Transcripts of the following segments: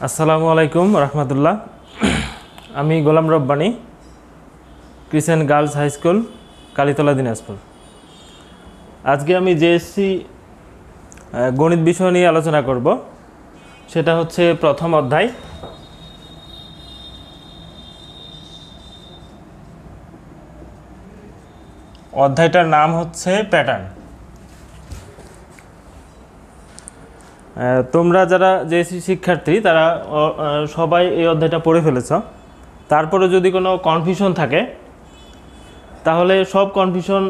আসসালামু আলাইকুম রহমতুল্লাহ। আমি Golam Rabbani, Crescent Girls High School, Kalitala, Dinajpur. আজকে আমি জেএসসি গণিত বিষয় নিয়ে আলোচনা করব। সেটা হচ্ছে প্রথম অধ্যায়। অধ্যায়টার নাম হচ্ছে প্যাটার্ন। তোমরা যারা জেএসসি শিক্ষার্থী তারা সবাই এই অধ্যায়টা পড়ে ফেলেছ। তারপরে যদি কোনো কনফিউশন থাকে তাহলে সব কনফিউশন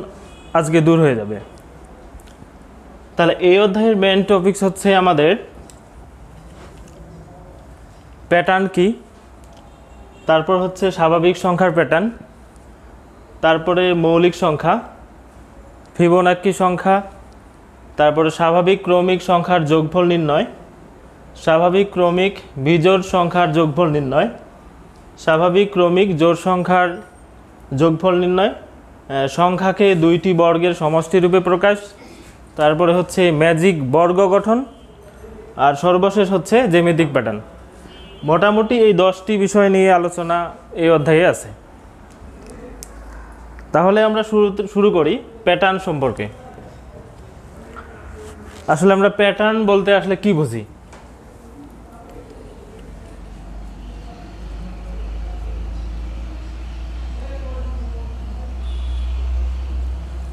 আজকে দূর হয়ে যাবে। তাহলে এই অধ্যায়ের মেন টপিকস হচ্ছে আমাদের প্যাটার্ন কি, তারপর হচ্ছে স্বাভাবিক সংখ্যার প্যাটার্ন, তারপরে মৌলিক সংখ্যা, ফিবোনাক্কি সংখ্যা, তারপরে স্বাভাবিক ক্রমিক সংখ্যার যোগফল নির্ণয়, স্বাভাবিক ক্রমিক বিজোড় সংখ্যার যোগফল নির্ণয়, স্বাভাবিক ক্রমিক জোড় সংখ্যার যোগফল নির্ণয়, সংখ্যাকে দুইটি বর্গের সমষ্টিরূপে প্রকাশ, তারপরে হচ্ছে ম্যাজিক বর্গ গঠন, আর সর্বশেষ হচ্ছে জ্যামিতিক প্যাটার্ন। মোটামুটি এই 10টি বিষয় নিয়ে আলোচনা এই অধ্যায়ে আছে। তাহলে আমরা শুরু করি প্যাটার্ন সম্পর্কে। আসলে আমরা প্যাটার্ন বলতে আসলে কি বুঝি?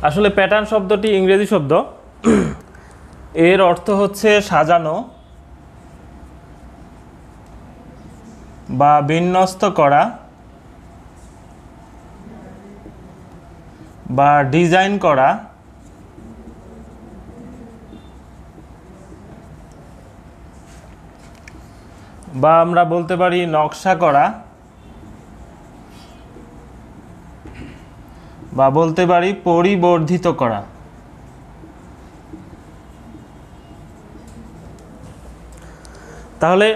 আসলে প্যাটার্ন শব্দটি ইংরেজি শব্দ। এর অর্থ হচ্ছে সাজানো বা বিন্যস্ত করা বা ডিজাইন করা, বা আমরা বলতে পারি নকশা করা, বা বলতে পারি পরিবর্ধিত করা। তাহলে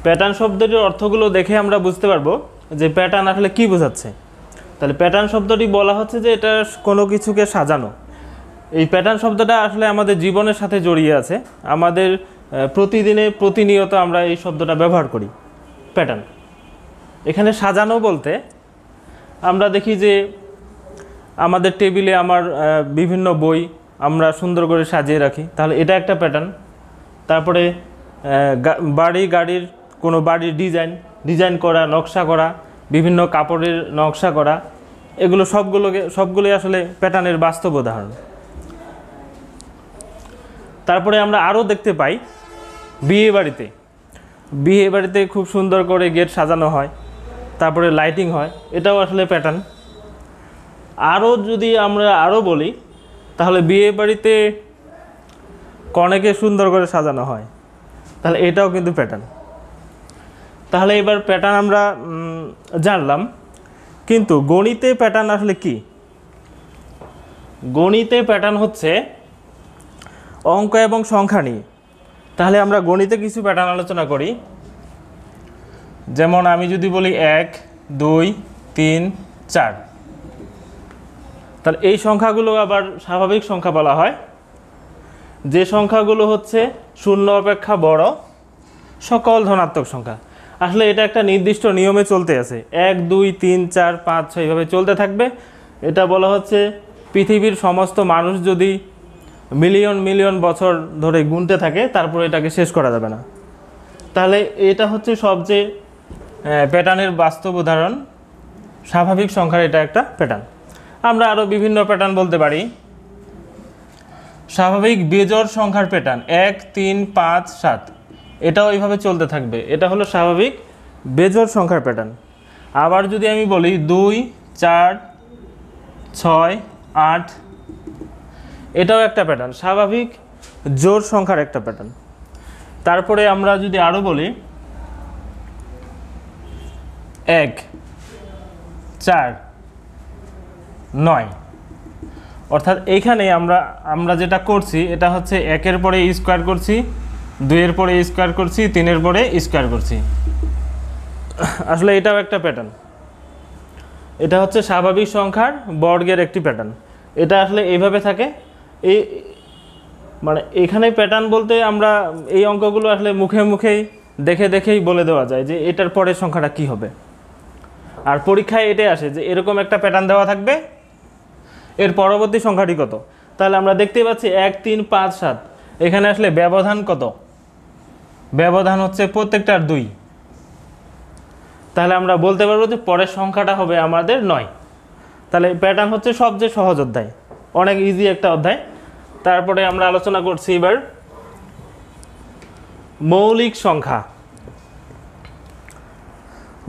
প্যাটার্ন শব্দটির অর্থগুলো দেখে আমরা বুঝতে পারবো যে প্যাটার্ন আসলে কি বোঝাচ্ছে। তাহলে প্যাটার্ন শব্দটি বলা হচ্ছে যে এটা কোনো কিছুকে সাজানো। এই প্যাটার্ন শব্দটা আসলে আমাদের জীবনের সাথে জড়িয়ে আছে। আমাদের প্রতিনিয়ত আমরা এই শব্দটা ব্যবহার করি, প্যাটার্ন। এখানে সাজানো বলতে আমরা দেখি যে আমাদের টেবিলে আমার বিভিন্ন বই আমরা সুন্দর করে সাজিয়ে রাখি, তাহলে এটা একটা প্যাটার্ন। তারপরে গাড়ির কোনো বাড়ির ডিজাইন করা, নকশা করা, বিভিন্ন কাপড়ের নকশা করা, এগুলো সবগুলোই আসলে প্যাটার্নের বাস্তব উদাহরণ। তারপরে আমরা আরও দেখতে পাই বিয়ে বাড়িতে খুব সুন্দর করে গেট সাজানো হয়, তারপরে লাইটিং হয়, এটাও আসলে প্যাটার্ন। আরও যদি আমরা বলি তাহলে বিয়ে বাড়িতে কনেকে সুন্দর করে সাজানো হয়, তাহলে এটাও কিন্তু প্যাটার্ন। তাহলে এবার প্যাটার্ন আমরা জানলাম, কিন্তু গণিতে প্যাটার্ন আসলে কি? গণিতে প্যাটার্ন হচ্ছে অঙ্ক এবং সংখ্যা নিয়ে। তাহলে আমরা গণিতে কিছু প্যাটার্ন আলোচনা করি। যেমন আমি যদি বলি 1, 2, 3, 4, তাহলে এই সংখ্যাগুলো আবার স্বাভাবিক সংখ্যা বলা হয়। যে সংখ্যাগুলো হচ্ছে 0 অপেক্ষা বড় সকল ধনাত্মক সংখ্যা। আসলে এটা একটা নির্দিষ্ট নিয়মে চলতে আছে, 1, 2, 3, 4, 5, 6 এইভাবে চলতে থাকবে। এটা বলা হচ্ছে পৃথিবীর সমস্ত মানুষ যদি মিলিয়ন বছর ধরে গুনতে থাকে তারপরে এটাকে শেষ করা যাবে না। তাহলে এটা হচ্ছে সবচেয়ে প্যাটার্নের বাস্তব উদাহরণ। স্বাভাবিক সংখ্যার এটা একটা প্যাটার্ন। আমরা আরও বিভিন্ন প্যাটার্ন বলতে পারি। স্বাভাবিক বেজোড় সংখ্যার প্যাটার্ন 1, 3, 5, 7, এটাও এইভাবে চলতে থাকবে। এটা হলো স্বাভাবিক বেজোড় সংখ্যার প্যাটার্ন। আবার যদি আমি বলি 2, 4, 6, 8, এটাও একটা প্যাটার্ন, স্বাভাবিক জোড় সংখ্যার একটা প্যাটার্ন। তারপরে আমরা যদি আরও বলি 1, 4, 9, অর্থাৎ এইখানে আমরা যেটা করছি এটা হচ্ছে 1-এর পরে স্কোয়ার করছি, 2-এর পরে স্কোয়ার করছি, 3-এর পরে স্কোয়ার করছি। আসলে এটাও একটা প্যাটার্ন। এটা হচ্ছে স্বাভাবিক সংখ্যার বর্গের একটি প্যাটার্ন। এটা আসলে এইভাবে থাকে। মানে এখানে প্যাটার্ন বলতে আমরা এই অঙ্কগুলো আসলে মুখেই দেখে দেখেই বলে দেওয়া যায় যে এটার পরের সংখ্যাটা কি হবে। আর পরীক্ষায় এটাই আসে যে এরকম একটা প্যাটার্ন দেওয়া থাকবে, এর পরবর্তী সংখ্যাটি কত। তাহলে আমরা দেখতেই পাচ্ছি 1 3 5 7, এখানে আসলে ব্যবধান কত? ব্যবধান হচ্ছে প্রত্যেকটার 2। তাহলে আমরা বলতে পারবো যে পরের সংখ্যাটা হবে আমাদের 9। তাহলে প্যাটার্ন হচ্ছে সবচেয়ে সহজ অধ্যায়, অনেক ইজি একটা অধ্যায়। তারপরে আমরা আলোচনা করছি এবার মৌলিক সংখ্যা।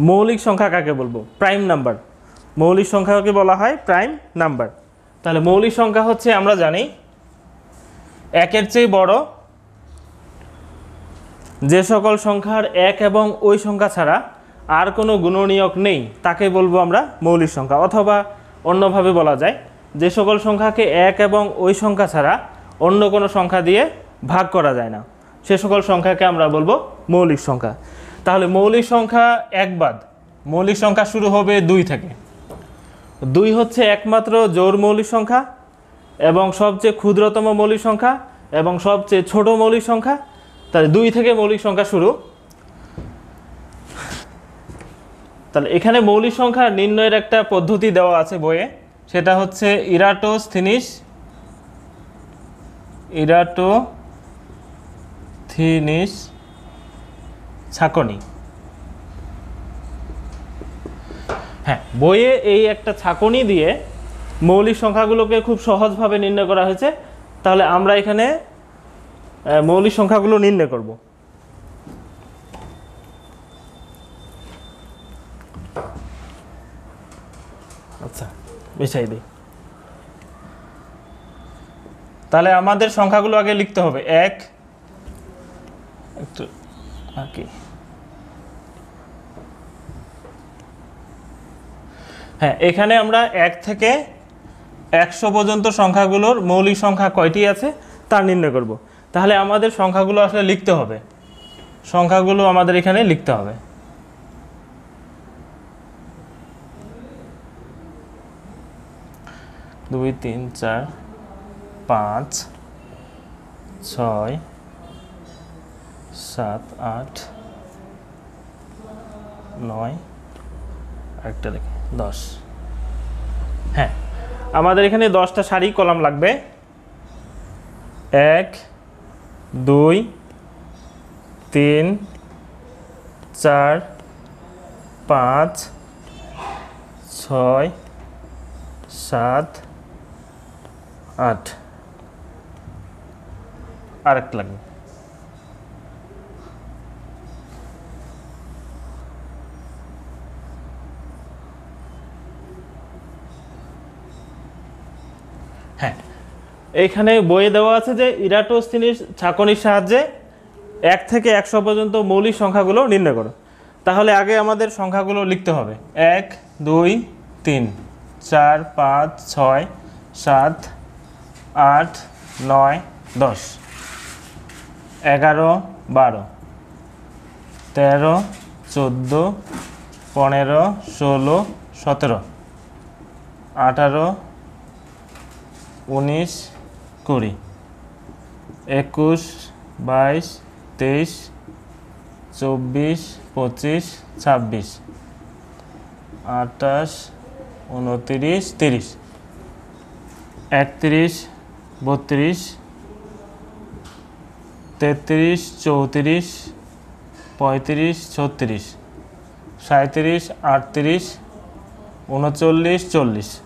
মৌলিক সংখ্যা কাকে বলবো? Prime number. মৌলিক সংখ্যাকে বলা হয় প্রাইম নাম্বার। তাহলে মৌলিক সংখ্যা হচ্ছে আমরা জানি একের চেয়ে বড় যে সকল সংখ্যার এক এবং ওই সংখ্যা ছাড়া আর কোনো গুণনীয়ক নেই তাকে বলবো আমরা মৌলিক সংখ্যা। অথবা অন্যভাবে বলা যায় যে সকল সংখ্যাকে এক এবং ওই সংখ্যা ছাড়া অন্য কোনো সংখ্যা দিয়ে ভাগ করা যায় না, সে সকল সংখ্যাকে আমরা বলবো মৌলিক সংখ্যা। তাহলে মৌলিক সংখ্যা এক বাদ মৌলিক সংখ্যা শুরু হবে 2 থেকে। 2 হচ্ছে একমাত্র জোড় মৌলিক সংখ্যা এবং সবচেয়ে ক্ষুদ্রতম মৌলিক সংখ্যা এবং সবচেয়ে ছোট মৌলিক সংখ্যা। তাহলে 2 থেকে মৌলিক সংখ্যা শুরু। তাহলে এখানে মৌলিক সংখ্যা নির্ণয়ের একটা পদ্ধতি দেওয়া আছে বইয়ে, সেটা হচ্ছে ইরাটোথিনিস ছাঁকনি। হ্যাঁ, বইয়ে এই একটা ছাঁকনি দিয়ে মৌলিক সংখ্যাগুলোকে খুব সহজভাবে নির্ণয় করা হয়েছে। তাহলে আমরা এখানে মৌলিক সংখ্যাগুলো নির্ণয় করব। আচ্ছা, মিশাই দিই। তাহলে আমাদের সংখ্যাগুলো আগে লিখতে হবে। হ্যাঁ, এখানে আমরা 1 থেকে 100 পর্যন্ত সংখ্যাগুলোর মৌলিক সংখ্যা কয়টি আছে তা নির্ণয় করব। তাহলে আমাদের সংখ্যাগুলো আসলে লিখতে হবে, সংখ্যাগুলো আমাদের এখানে লিখতে হবে। দুই 3 4 5 6 7 8 9, আরেকটা দেখি 10। হ্যাঁ, আমাদের এখানে 10টা সারি কলাম লাগবে। 1 2 3 4 5 6 7 8, আরেকটা লাগবে। হ্যাঁ, এইখানে বইয়ে দেওয়া আছে যে ইরাটোথিনিস ছাঁকনির সাহায্যে 1 থেকে 100 পর্যন্ত মৌলিক সংখ্যাগুলো নির্ণয় করো। তাহলে আগে আমাদের সংখ্যাগুলো লিখতে হবে। 1 2 3 4 5 6 7 8 9 10 11 12 13 14 15 16 17 18 19 20 21 22 23 24 25 26 28 29 30 31 32 33 34 35 36 37 38 39 40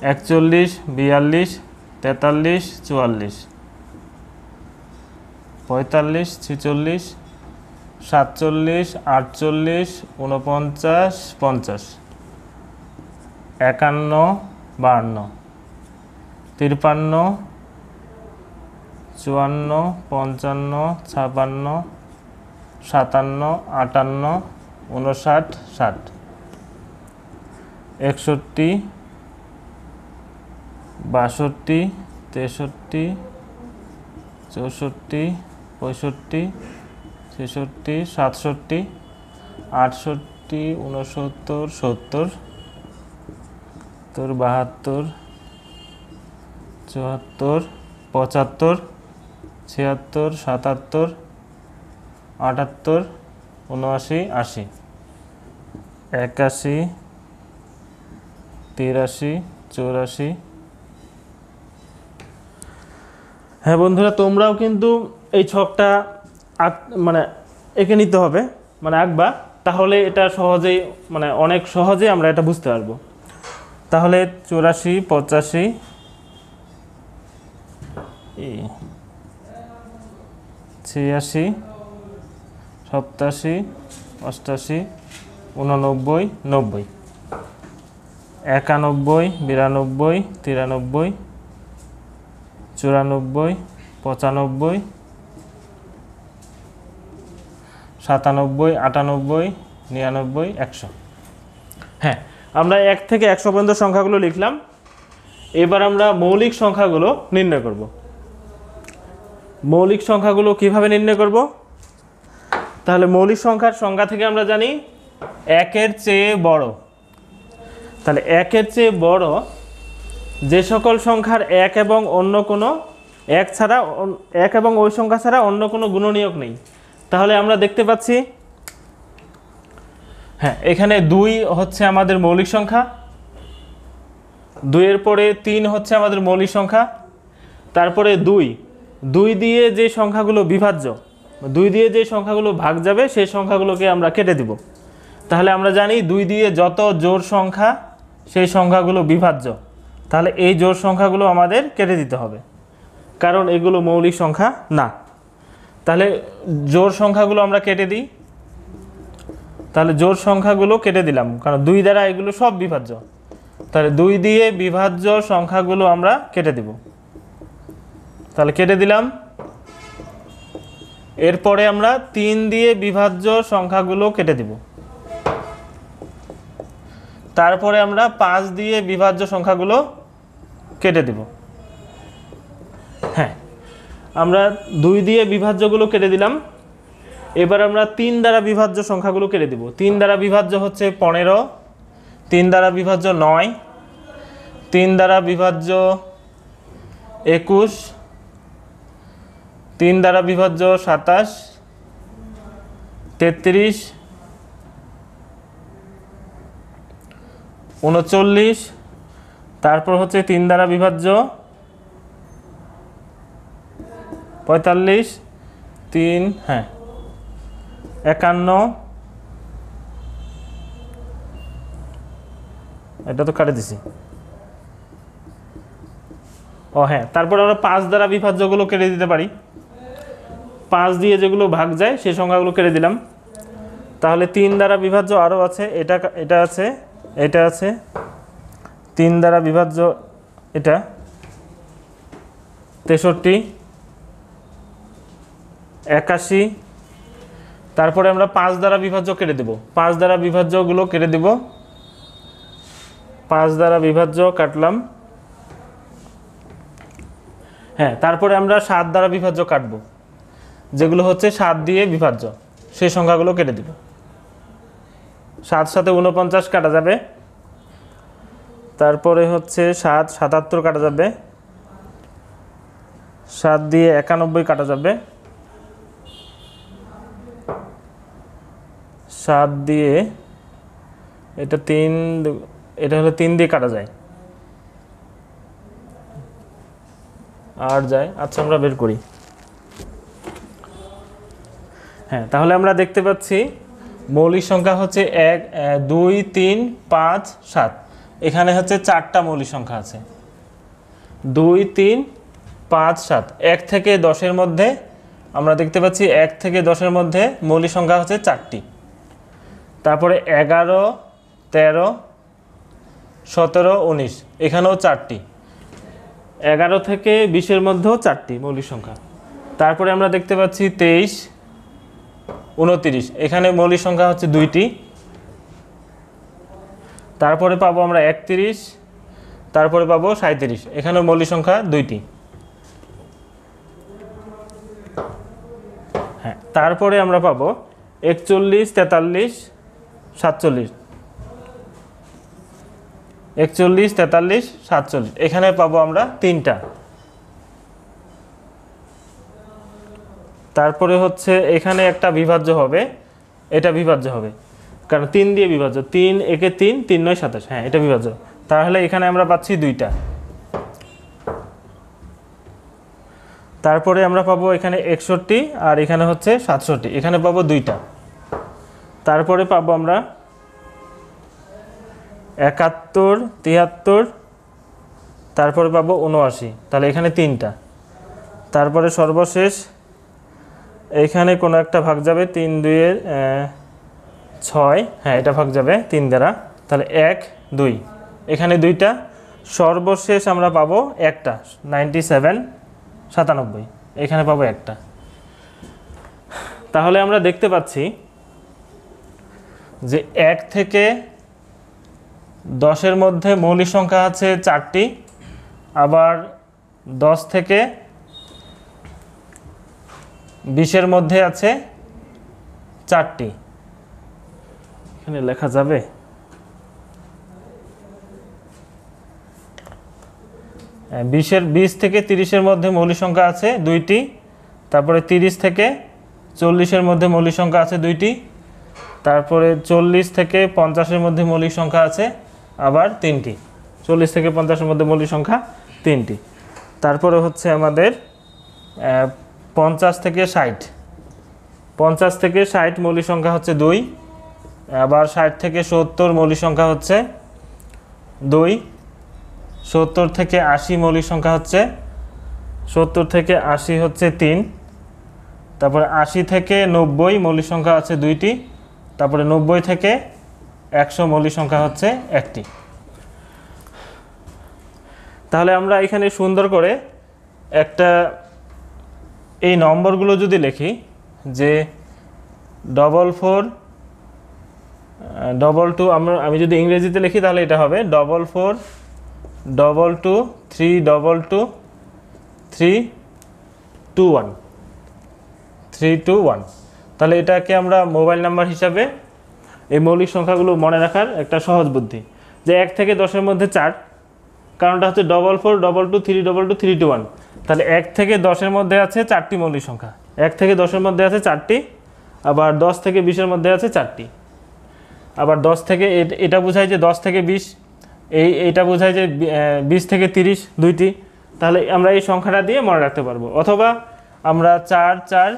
41 42 43 44 45 46 47 48 49 50 51 52 53 54 55 56 57 58 59 60 61 62 63 64 65 ছেষট্টি 67 68 69 70 72 74 75 76 77 78, 79, 80, 81, 83, 84। হ্যাঁ বন্ধুরা, তোমরাও কিন্তু এই ছকটা মানে এঁকে নিতে হবে, মানে আঁকবা, তাহলে এটা সহজেই মানে অনেক সহজে আমরা এটা বুঝতে পারবো। তাহলে 84, 85, 86, 87, 88, 89, 90, 91, 92, 93, 94, 95, 97, 98, 99, 100। হ্যাঁ, আমরা 1 থেকে 100 পর্যন্ত সংখ্যাগুলো লিখলাম। এবার আমরা মৌলিক সংখ্যাগুলো নির্ণয় করব। মৌলিক সংখ্যাগুলো কিভাবে নির্ণয় করব? তাহলে মৌলিক সংখ্যার সংজ্ঞা থেকে আমরা জানি 1 এর চেয়ে বড়। তাহলে 1 এর চেয়ে বড় যে সকল সংখ্যার 1 এবং অন্য কোনো 1 ছাড়া 1 এবং ওই সংখ্যা ছাড়া অন্য কোনো গুণনীয়ক নেই। তাহলে আমরা দেখতে পাচ্ছি, হ্যাঁ, এখানে 2 হচ্ছে আমাদের মৌলিক সংখ্যা, 2 এর পরে 3 হচ্ছে আমাদের মৌলিক সংখ্যা, তারপরে 2 দিয়ে যে সংখ্যাগুলো বিভাজ্য, 2 দিয়ে যে সংখ্যাগুলো ভাগ যাবে সেই সংখ্যাগুলোকে আমরা কেটে দিব। তাহলে আমরা জানি 2 দিয়ে যত জোড় সংখ্যা সেই সংখ্যাগুলো বিভাজ্য। তাহলে এই জোড় সংখ্যাগুলো আমাদের কেটে দিতে হবে, কারণ এগুলো মৌলিক সংখ্যা না। তাহলে জোড় সংখ্যাগুলো আমরা কেটে দিই। তাহলে জোড় সংখ্যাগুলো কেটে দিলাম, কারণ 2 দ্বারা এগুলো সব বিভাজ্য। তাহলে 2 দিয়ে বিভাজ্য সংখ্যাগুলো আমরা কেটে দিব। তাহলে কেটে দিলাম। এরপরে আমরা 3 দিয়ে বিভাজ্য সংখ্যাগুলো কেটে দিব। তারপরে আমরা 5 দিয়ে বিভাজ্য সংখ্যাগুলো কেটে দিব। হ্যাঁ, আমরা 2 দিয়ে বিভাজ্যগুলো কেটে দিলাম। এবার আমরা 3 দ্বারা বিভাজ্য সংখ্যাগুলো কেটে দিব। 3 দ্বারা বিভাজ্য হচ্ছে 15, 3 দ্বারা বিভাজ্য 9, 3 দ্বারা বিভাজ্য 21, 3 দ্বারা বিভাজ্য 27, 33, 39, তারপর হচ্ছে 3 দ্বারা বিভাজ্য 45, 3, হ্যাঁ, 51, এটা তো কাটে দিছি। ও হ্যাঁ, তারপর আমরা 5 দ্বারা বিভাজ্যগুলো কেটে দিতে পারি। 5 দিয়ে যেগুলো ভাগ যায় সেই সংখ্যাগুলো কেটে দিলাম। তাহলে 3 দ্বারা বিভাজ্য আরও আছে, এটা আছে, এটা আছে। 3 দ্বারা বিভাজ্য এটা 63, 81। তারপরে আমরা 5 দ্বারা বিভাজ্য কেটে দেব। 5 দ্বারা বিভাজ্যগুলো কেটে দেব। 5 দ্বারা বিভাজ্য কাটলাম। হ্যাঁ, তারপরে আমরা 7 দ্বারা বিভাজ্য কাটব, যেগুলো হচ্ছে 7 দিয়ে বিভাজ্য, সেই সংখ্যাগুলো কেটে দিব। 7 সাথে 49 কাটা যাবে। তারপরে হচ্ছে 7, 77 কাটা যাবে। 7 দিয়ে 91 কাটা যাবে। 7 দিয়ে এটা 3, এটা হলো 3 দিয়ে কাটা যায় আর যায়। আচ্ছা, আমরা বের করি। হ্যাঁ, তাহলে আমরা দেখতে পাচ্ছি মৌলিক সংখ্যা হচ্ছে 1, 2, 3, 5, 7। এখানে হচ্ছে 4টা মৌলিক সংখ্যা আছে, 2, 3, 5, 7। 1 থেকে 10-এর মধ্যে আমরা দেখতে পাচ্ছি 1 থেকে 10-এর মধ্যে মৌলিক সংখ্যা হচ্ছে 4টি। তারপরে 11, 13, 17, 19, এখানেও 4টি। 11 থেকে 20-এর মধ্যেও 4টি মৌলিক সংখ্যা। তারপরে আমরা দেখতে পাচ্ছি 23, 29, এখানে মৌলিক সংখ্যা হচ্ছে 2টি। তারপরে পাবো আমরা 31, তারপরে পাবো 37, এখানেও মৌলিক সংখ্যা 2টি। হ্যাঁ, তারপরে আমরা পাবো 41, 43, 47, 41, 43, 47, এখানে পাবো আমরা 3টা। তারপরে হচ্ছে এখানে একটা বিভাজ্য হবে, এটা বিভাজ্য হবে কারণ 3 দিয়ে বিভাজ্য, 3 একে 3, 3 9 27, হ্যাঁ এটা বিভাজ্য। তাহলে এখানে আমরা পাচ্ছি 2টা। তারপরে আমরা পাবো এখানে 61 আর এখানে হচ্ছে 67, এখানে পাবো 2টা। তারপরে পাবো আমরা 71 73, তারপরে পাবো 79, তাহলে এখানে 3টা। তারপরে সর্বশেষ এইখানে কোনো একটা ভাগ যাবে, 3 2 এর 6, হ্যাঁ এটা ভাগ যাবে 3 দ্বারা, তাহলে 1 2, এখানে 2টা। সর্বশেষ আমরা পাবো একটা 97 97, এখানে পাবো একটা। তাহলে আমরা দেখতে পাচ্ছি যে 1 থেকে 10-এর মধ্যে মৌলিক সংখ্যা আছে 4টি, আবার 10 থেকে 20-এর মধ্যে আছে 4টি। এখানে লেখা যাবে, 20 থেকে 30-এর মধ্যে মৌলিক সংখ্যা আছে 2টি, তারপরে 30 থেকে 40-এর মধ্যে মৌলিক সংখ্যা আছে 2টি, তারপরে 40 থেকে 50-এর মধ্যে মৌলিক সংখ্যা আছে আবার 3টি, 40 থেকে 50-এর মধ্যে মৌলিক সংখ্যা 3টি। তারপরে হচ্ছে আমাদের 50 থেকে 60, 50 থেকে 60 মৌলিক সংখ্যা হচ্ছে 2, আবার 60 থেকে 70 মৌলিক সংখ্যা হচ্ছে 2, 70 থেকে 80 মৌলিক সংখ্যা হচ্ছে 70 থেকে 80 হচ্ছে 3, তারপরে 80 থেকে 90 মৌলিক সংখ্যা আছে 2টি, তারপরে 90 থেকে 100 মৌলিক সংখ্যা হচ্ছে 1টি। তাহলে আমরা এখানে সুন্দর করে একটা এই নম্বরগুলো যদি লিখি যে 44 22, আমি যদি ইংরেজিতে লিখি তাহলে এটা হবে 44 22 322 321 321। তাহলে এটাকে আমরা মোবাইল নাম্বার হিসাবে এই মৌলিক সংখ্যাগুলো মনে রাখার একটা সহজ বুদ্ধি, যে 1 থেকে 10-এর মধ্যে 4, কারণটা হচ্ছে 44 22 322 321। তাহলে 1 থেকে 10-এর মধ্যে আছে 4টি মৌলিক সংখ্যা, 1 থেকে 10-এর মধ্যে আছে 4টি, আবার 10 থেকে 20-এর মধ্যে আছে 4টি, আবার 10 থেকে এটা বোঝায় যে 10 থেকে 20, এইটা বোঝায় যে 20 থেকে 30 2টি। তাহলে আমরা এই সংখ্যাটা দিয়ে মনে রাখতে পারবো, অথবা আমরা 4 4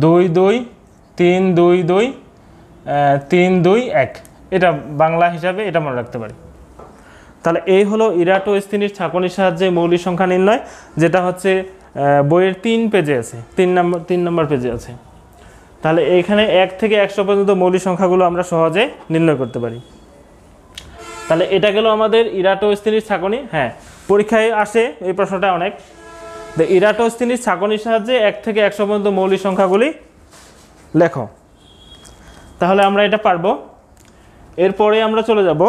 2 2 3 2 2 3 2 1, এটা বাংলা হিসাবে এটা মনে রাখতে পারি। তাহলে এই হলো ইরাটোস্থেনিস ছাঁকনির সাহায্যে মৌলিক সংখ্যা নির্ণয়, যেটা হচ্ছে বইয়ের 3 পেজে আছে, 3 নম্বর পেজে আছে। তাহলে এইখানে 1 থেকে 100 পর্যন্ত মৌলিক সংখ্যাগুলো আমরা সহজে নির্ণয় করতে পারি। তাহলে এটা গেল আমাদের ইরাটোস্থেনিস ছাঁকনি। হ্যাঁ, পরীক্ষায় আসে এই প্রশ্নটা অনেক, যে ইরাটোস্থেনিস ছাঁকনির সাহায্যে 1 থেকে 100 পর্যন্ত মৌলিক সংখ্যাগুলি লেখো। তাহলে আমরা এটা পারবো। এরপরে আমরা চলে যাব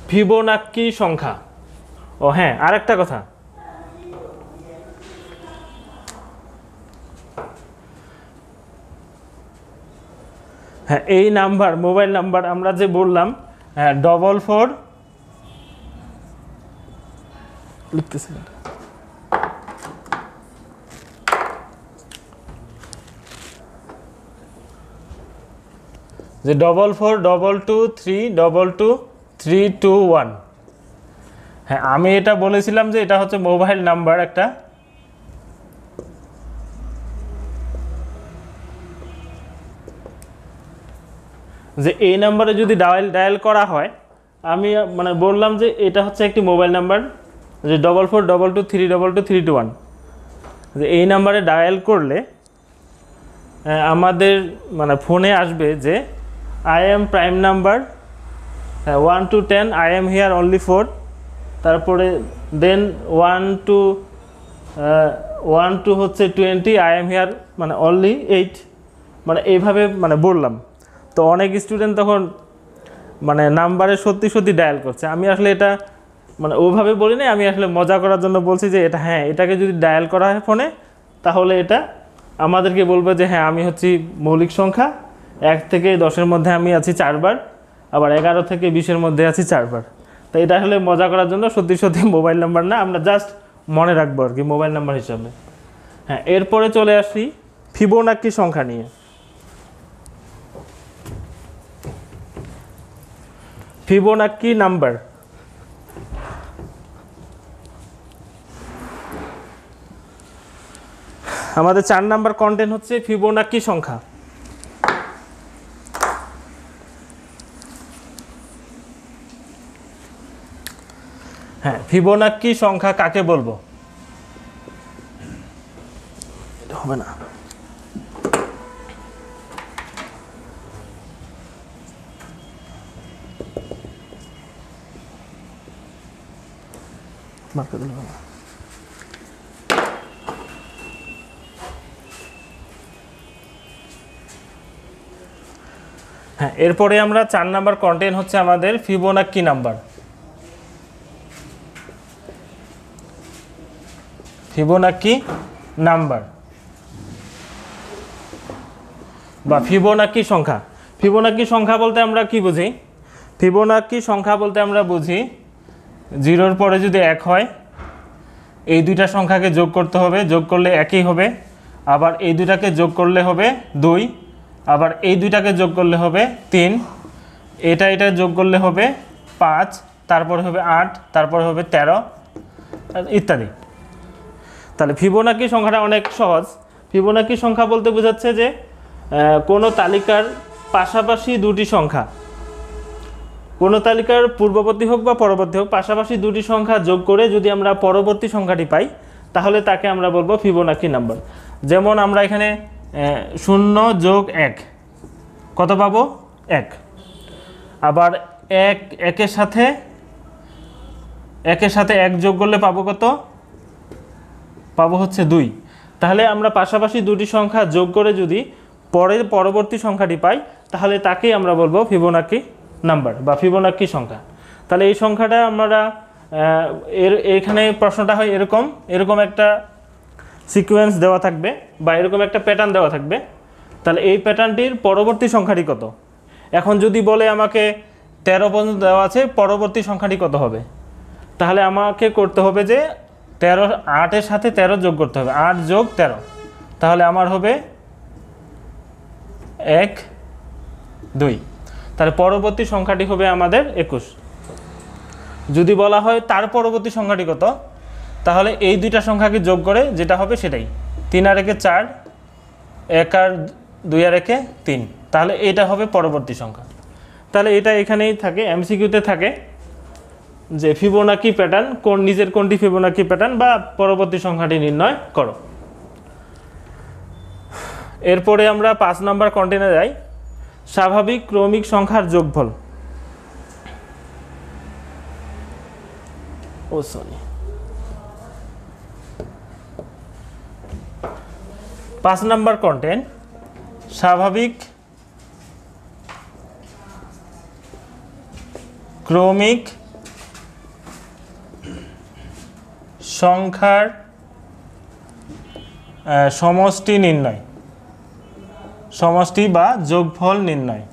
ফিবোনাক্কি সংখ্যা। ও হ্যাঁ, আরেকটা কথা, হ্যাঁ এই নাম্বার, মোবাইল নাম্বার আমরা যে বললাম 44 লিখতেছি, যে 44 22 322 321। হ্যাঁ, আমি এটা বলেছিলাম যে এটা হচ্ছে মোবাইল নাম্বার একটা, যে এই নাম্বারে যদি ডায়াল করা হয়, আমি মানে বললাম যে এটা হচ্ছে একটি মোবাইল নাম্বার, যে 44 22 322 321, যে এই নাম্বারে ডায়াল করলে আমাদের মানে ফোনে আসবে যে I am prime number 1 to 10 I am here only 4, তারপরে দেন 1 to হচ্ছে 20 আই এম হিয়ার মানে অনলি 8, মানে এইভাবে মানে বললাম। তো অনেক স্টুডেন্ট তখন মানে নাম্বারে সত্যি সত্যি ডায়াল করছে। আমি আসলে এটা মানে ওইভাবে বলি না, আমি আসলে মজা করার জন্য বলছি যে এটা হ্যাঁ, এটাকে যদি ডায়াল করা হয় ফোনে, তাহলে এটা আমাদেরকে বলবে যে হ্যাঁ আমি হচ্ছি মৌলিক সংখ্যা, 1 থেকে 10-এর মধ্যে আমি আছি 4 বার, আবার 11 থেকে 20-এর মধ্যে আছি 4 বার। তো এটা আসলে মজা করার জন্য, সত্যি সত্যি মোবাইল নাম্বার না, আমরা জাস্ট মনে রাখবো আর কি মোবাইল নাম্বার হিসাবে। হ্যাঁ, এরপরে চলে আসি ফিবোনাক্কি সংখ্যা নিয়ে। ফিবোনাক্কি নাম্বার, আমাদের 4 নাম্বার কন্টেন্ট হচ্ছে ফিবোনাক্কি সংখ্যা। হ্যাঁ, ফিবোনাক্কি সংখ্যা কাকে বলবো? এটা হবে না। মার্কা দিলে হবে না। হ্যাঁ, এরপরে আমরা 4 নাম্বার কন্টেন্ট হচ্ছে আমাদের ফিবোনাক্কি নাম্বার। ফিবোনাক্কি নাম্বার বা ফিবোনাক্কি সংখ্যা। ফিবোনাক্কি সংখ্যা বলতে আমরা কি বুঝি? ফিবোনাক্কি সংখ্যা বলতে আমরা বুঝি 0-র পরে যদি 1 হয়, এই দুইটা সংখ্যাকে যোগ করতে হবে, যোগ করলে একই হবে। আবার এই দুইটাকে যোগ করলে হবে 2, আবার এই দুইটাকে যোগ করলে হবে 3, এটা যোগ করলে হবে 5, তারপরে হবে 8, তারপরে হবে 13 ইত্যাদি। তাহলে ফিবোনাক্কি সংখ্যাটা অনেক সহজ। ফিবোনাক্কি সংখ্যা বলতে বোঝাচ্ছে যে কোনো তালিকার পাশাপাশি দুটি সংখ্যা, কোনো তালিকার পূর্ববর্তী হোক বা পরবর্তী হোক, পাশাপাশি দুটি সংখ্যা যোগ করে যদি আমরা পরবর্তী সংখ্যাটি পাই তাহলে তাকে আমরা বলবো ফিবোনাক্কি নাম্বার। যেমন আমরা এখানে 0 যোগ 1 কত পাবো? 1। আবার একের সাথে 1 যোগ করলে পাবো কত? পাবো হচ্ছে 2। তাহলে আমরা পাশাপাশি দুটি সংখ্যা যোগ করে যদি পরবর্তী সংখ্যাটি পাই তাহলে তাকেই আমরা বলবো ফিবোনাক্কি নাম্বার বা ফিবোনাক্কি সংখ্যা। তাহলে এই সংখ্যাটা আমরা এখানে প্রশ্নটা হয় এরকম একটা সিকোয়েন্স দেওয়া থাকবে বা এরকম একটা প্যাটার্ন দেওয়া থাকবে। তাহলে এই প্যাটার্নটির পরবর্তী সংখ্যাটি কত? এখন যদি বলে আমাকে 13 পর্যন্ত দেওয়া আছে, পরবর্তী সংখ্যাটি কত হবে? তাহলে আমাকে করতে হবে যে 8-এর সাথে 13 যোগ করতে হবে, 8 যোগ 13, তাহলে আমার হবে 1, 2। তাহলে পরবর্তী সংখ্যাটি হবে আমাদের 21। যদি বলা হয় তার পরবর্তী সংখ্যাটি কত, তাহলে এই দুইটা সংখ্যাকে যোগ করে যেটা হবে সেটাই, 3 আর 1 4, 1 আর 2 আর 1 3, তাহলে এটা হবে পরবর্তী সংখ্যা। তাহলে এটা এখানেই থাকে, এমসিকিউতে থাকে যে ফিবোনাক্কি প্যাটার্ন নিজের কোনটি ফিবোনাক্কি প্যাটার্ন বা পরবর্তী সংখ্যাটি নির্ণয় করো। এরপরে আমরা 5 নাম্বার কন্টেন্টে যাই, স্বাভাবিক ক্রমিক সংখ্যার যোগফল। 5 নাম্বার কন্টেন্ট স্বাভাবিক ক্রমিক সংখ্যার সমষ্টি নির্ণয়, সমষ্টি বা যোগফল নির্ণয়।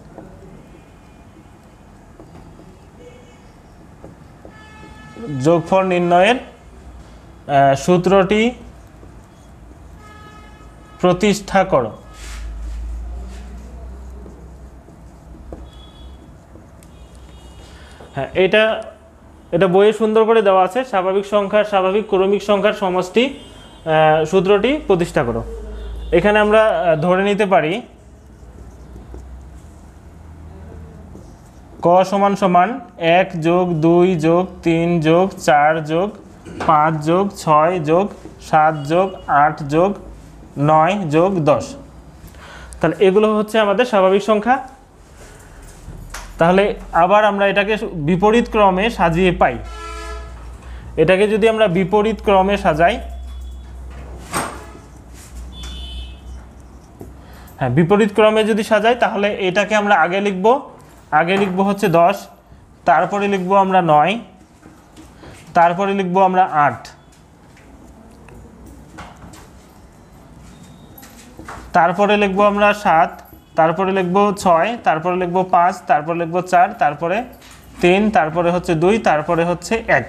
যোগফল নির্ণয়ের সূত্রটি প্রতিষ্ঠা করো। হ্যাঁ, এটা বইয়ে সুন্দর করে দেওয়া আছে, স্বাভাবিক ক্রমিক সংখ্যার সমষ্টি সূত্রটি প্রতিষ্ঠা করো। এখানে আমরা ধরে নিতে পারি ক সমান 1 যোগ 2 যোগ 3 যোগ 4 যোগ 5 যোগ 6 যোগ 7 যোগ 8 যোগ 9 যোগ 10। তাহলে এগুলো হচ্ছে আমাদের স্বাভাবিক সংখ্যা। তাহলে আবার আমরা এটাকে বিপরীত ক্রমে সাজিয়ে পাই। এটাকে যদি আমরা বিপরীত ক্রমে সাজাই, হ্যাঁ বিপরীত ক্রমে যদি সাজাই তাহলে এটাকে আমরা আগে লিখব হচ্ছে 10, তারপরে লিখব আমরা 9, তারপরে লিখব আমরা 8, তারপরে লিখব আমরা 7, তারপরে লিখব 6, তারপরে লিখব 5, তারপরে লিখব 4, তারপরে 3, তারপরে হচ্ছে 2, তারপরে হচ্ছে 1।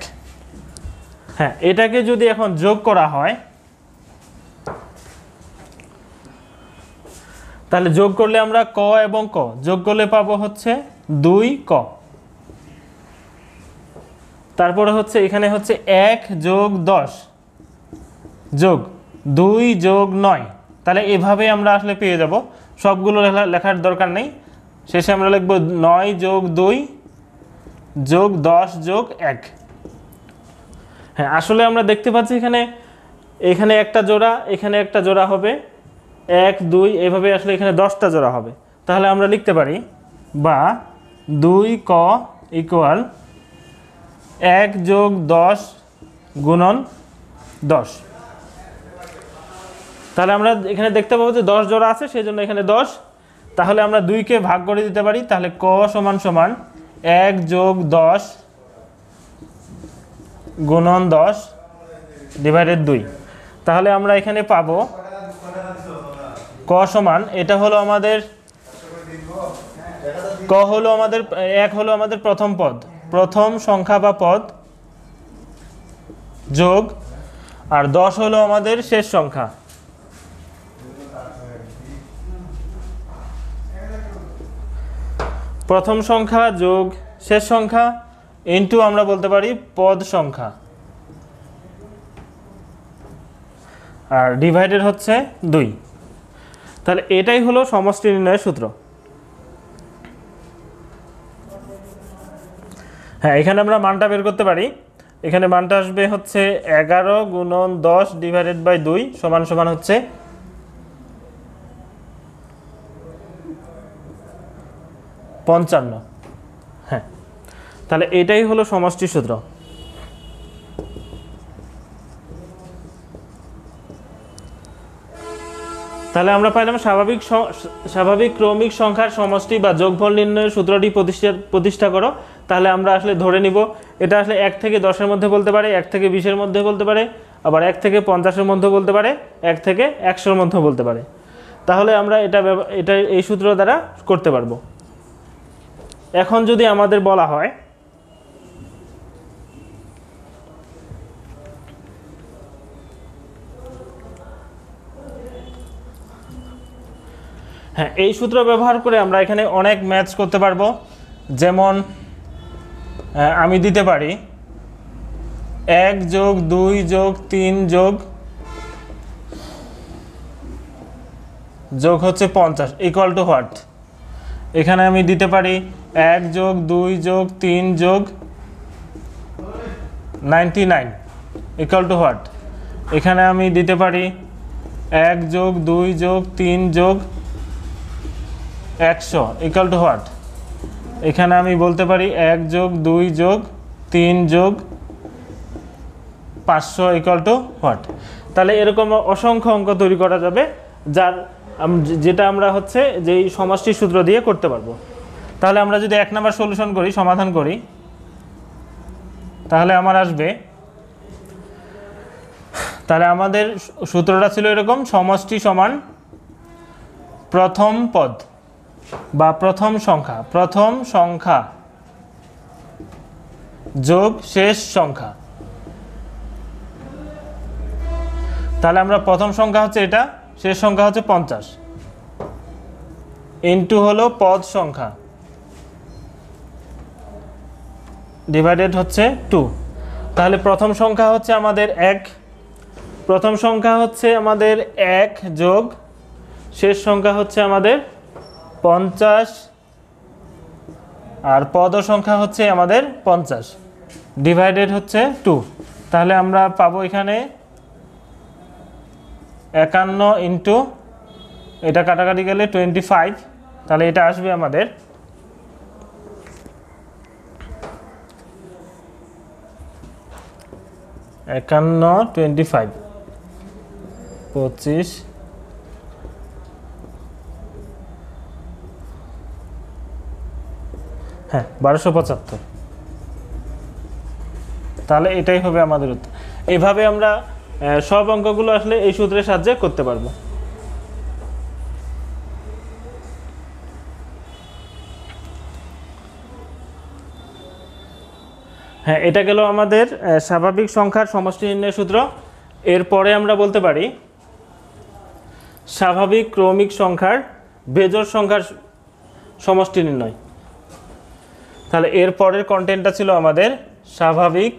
হ্যাঁ, এটাকে যদি এখন যোগ করা হয় তাহলে যোগ করলে আমরা ক এবং ক যোগ করলে পাবো হচ্ছে 2 ক। তারপরে হচ্ছে এখানে হচ্ছে 1 যোগ 10 যোগ 2 যোগ 9। তাহলে এভাবে আমরা আসলে পেয়ে যাব, সবগুলো লেখার দরকার নেই। শেষে আমরা লিখব 9 যোগ 2 যোগ 10 যোগ 1। হ্যাঁ, আসলে আমরা দেখতে পাচ্ছি এখানে একটা জোড়া, এখানে একটা জোড়া হবে 1 2, এভাবে আসলে এখানে 10টা জোড়া হবে। তাহলে আমরা লিখতে পারি বা 2 ক ইকুয়াল 1 যোগ 10 গুণন 10। তাহলে আমরা এখানে দেখতে পাবো যে 10 জোড়া আছে, সেই জন্য এখানে 10। তাহলে আমরা 2কে ভাগ করে দিতে পারি, তাহলে ক সমান সমান 1 যোগ 10 গুণন 10 ডিভাইডেড 2। তাহলে আমরা এখানে পাবো ক সমান, এটা হলো আমাদের ক হলো আমাদের 1 হলো আমাদের প্রথম পদ, প্রথম সংখ্যা বা পদ, যোগ আর 10 হলো আমাদের শেষ সংখ্যা। প্রথম সংখ্যা যোগ শেষ সংখ্যা ইনটু আমরা বলতে পারি পদ সংখ্যা, আর ডিভাইডেড হচ্ছে 2। তাহলে এটাই হলো সমষ্টি নির্ণয়ের সূত্র। হ্যাঁ, এখানে আমরা মানটা বের করতে পারি। এখানে মানটা আসবে হচ্ছে 11 গুণন 10 ডিভাইডেড বাই 2 সমান সমান হচ্ছে 55। হ্যাঁ, তাহলে এটাই হলো সমষ্টি সূত্র। তাহলে আমরা পাইলাম স্বাভাবিক ক্রমিক সংখ্যার সমষ্টি বা যোগফল নির্ণয়ের সূত্রটি প্রতিষ্ঠা করো। তাহলে আমরা আসলে ধরে নিব এটা আসলে 1 থেকে 10-এর মধ্যে বলতে পারে, 1 থেকে 20-এর মধ্যে বলতে পারে, আবার 1 থেকে 50-এর মধ্যে বলতে পারে, 1 থেকে 100-এর মধ্যে বলতে পারে। তাহলে আমরা এটা এই সূত্র দ্বারা করতে পারবো। এখন যদি আমাদের বলা হয় হ্যাঁ, এই সূত্র ব্যবহার করে আমরা এখানে অনেক ম্যাচ করতে পারবো। যেমন আমি দিতে পারি 1 যোগ 2 যোগ 3 যোগ হচ্ছে 50 ইকুয়াল টু হোয়াট। এখানে আমি দিতে পারি 1 যোগ 2 যোগ 3 যোগ 99 ইকুয়াল টু হোয়াট। এখানে আমি দিতে পারি 1 যোগ 2 যোগ 3 যোগ 100 ইকুয়াল টু হোয়াট। এখানে আমি বলতে পারি 1 যোগ 2 যোগ 3 যোগ 500 ইকুয়াল টু হোয়াট। তাহলে এরকম অসংখ্য অঙ্ক তৈরি করা যাবে, যেটা আমরা হচ্ছে যে সমষ্টি সূত্র দিয়ে করতে পারবো। তাহলে আমরা যদি 1 নম্বর সলিউশন করি, সমাধান করি, তাহলে আমার আসবে, তাহলে আমাদের সূত্রটা ছিল এরকম: সমষ্টি সমান প্রথম পদ বা প্রথম সংখ্যা যোগ শেষ সংখ্যা। তাহলে আমরা প্রথম সংখ্যা হচ্ছে এটা, শেষ সংখ্যা হচ্ছে 50, ইনটু হলো পদ সংখ্যা, ডিভাইডেড হচ্ছে 2। তাহলে প্রথম সংখ্যা হচ্ছে আমাদের 1, প্রথম সংখ্যা হচ্ছে আমাদের 1 যোগ শেষ সংখ্যা হচ্ছে আমাদের 50, আর পদ সংখ্যা হচ্ছে আমাদের 50, ডিভাইডেড হচ্ছে 2। তাহলে আমরা পাবো এখানে 51 ইন্টু এটা কাটাকাটি গেলে 25। তাহলে এটা আসবে আমাদের 51 25 25 হ্যাঁ 1275। তাহলে এটাই হবে আমাদের উত্তর। এইভাবে আমরা সব অঙ্কগুলো আসলে এই সূত্রের সাহায্যে করতে পারবো। হ্যাঁ, এটা গেল আমাদের স্বাভাবিক সংখ্যার সমষ্টি নির্ণয়ের সূত্র। এরপরে আমরা বলতে পারি স্বাভাবিক ক্রমিক সংখ্যার বেজোড় সংখ্যার সমষ্টি নির্ণয়। তাহলে এর পরের কন্টেন্টটা ছিল আমাদের স্বাভাবিক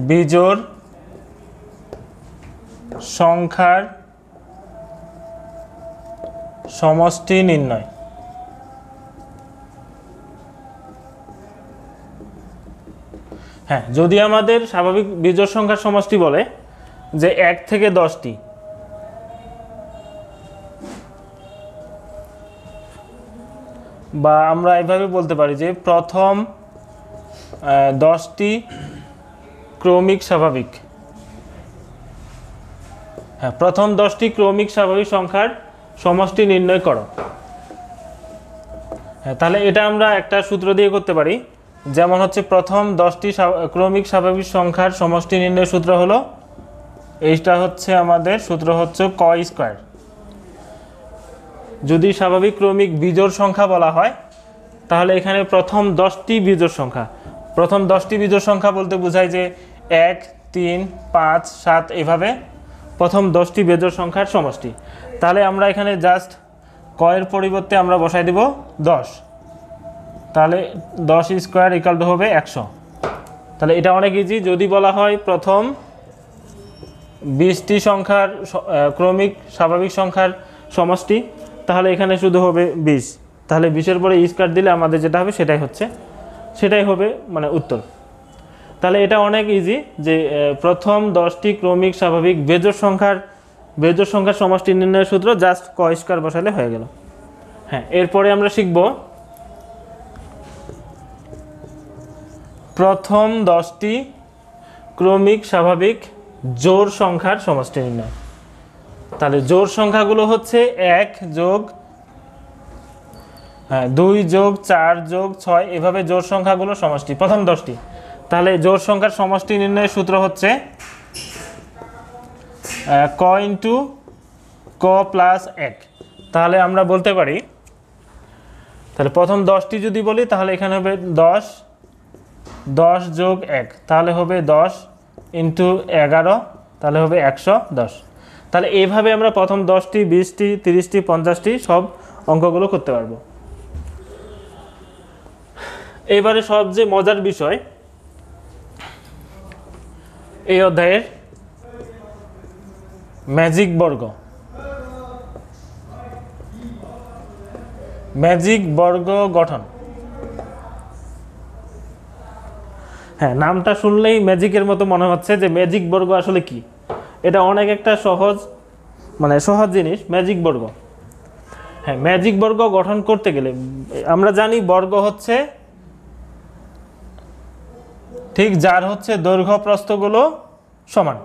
বিজোড় সংখ্যার সমষ্টি নির্ণয়। হ্যাঁ, যদি আমাদের স্বাভাবিক বিজোড় সংখ্যার সমষ্টি বলে যে 1 থেকে 10টি, বা আমরা এভাবে বলতে পারি যে প্রথম 10টি ক্রমিক স্বাভাবিক, হ্যাঁ, প্রথম 10টি ক্রমিক স্বাভাবিক সংখ্যার সমষ্টি নির্ণয় করো। হ্যাঁ, তাহলে এটা আমরা একটা সূত্র দিয়ে করতে পারি। যেমন হচ্ছে প্রথম 10টি ক্রমিক স্বাভাবিক সংখ্যার সমষ্টি নির্ণয়ের সূত্র হলো, এইটা হচ্ছে আমাদের সূত্র হচ্ছে ক স্কয়ার। যদি স্বাভাবিক ক্রমিক বিজোড় সংখ্যা বলা হয় তাহলে এখানে প্রথম 10টি বিজোড় সংখ্যা, প্রথম 10টি বিজোড় সংখ্যা বলতে বোঝায় যে 1, 3, 5, 7 এভাবে প্রথম 10টি বিজোড় সংখ্যার সমষ্টি। তাহলে আমরা এখানে জাস্ট কয়ের পরিবর্তে আমরা বসাই দেব 10, তাহলে 10 স্কয়ার ইকুয়াল টু হবে 100। তাহলে এটা অনেক ইজি। যদি বলা হয় প্রথম 20টি সংখ্যার ক্রমিক স্বাভাবিক সংখ্যার সমষ্টি, তাহলে এখানে শুধু হবে 20। তাহলে 20-এর পরে স্কয়ার দিলে আমাদের যেটা হবে সেটাই হবে মানে উত্তর। তাহলে এটা অনেক ইজি যে প্রথম 10টি ক্রমিক স্বাভাবিক বেজোড় সংখ্যার সমষ্টি নির্ণয়ের সূত্র জাস্ট ক স্কয়ার বসালে হয়ে গেল। হ্যাঁ, এরপরে আমরা শিখব প্রথম 10টি ক্রমিক স্বাভাবিক জোড় সংখ্যার সমষ্টি নির্ণয়। তাহলে জোড় সংখ্যাগুলো হচ্ছে 1 যোগ 2 যোগ 4 যোগ 6 এভাবে জোড় সংখ্যাগুলো সমষ্টি প্রথম 10টি। তাহলে জোড় সংখ্যার সমষ্টি নির্ণয়ের সূত্র হচ্ছে ক ইন্টু ক প্লাস 1। তাহলে আমরা বলতে পারি, তাহলে প্রথম 10টি যদি বলি তাহলে এখানে হবে 10 যোগ 1, তাহলে হবে 10 ইন্টু 11, তাহলে হবে 110। তাহলে এইভাবে আমরা প্রথম 10টি, 20টি, 30টি, 50টি সব অঙ্কগুলো করতে পারবো। এবারে সবচেয়ে মজার বিষয় এই অধ্যায়ের ম্যাজিক বর্গ। ম্যাজিক বর্গ গঠন। হ্যাঁ, নামটা শুনলেই ম্যাজিকের মতো মনে হচ্ছে যে ম্যাজিক বর্গ আসলে কি। এটা অনেক একটা সহজ জিনিস ম্যাজিক বর্গ। হ্যাঁ, ম্যাজিক বর্গ গঠন করতে গেলে আমরা জানি বর্গ হচ্ছে ঠিক যার হচ্ছে দৈর্ঘ্য প্রস্থগুলো সমান,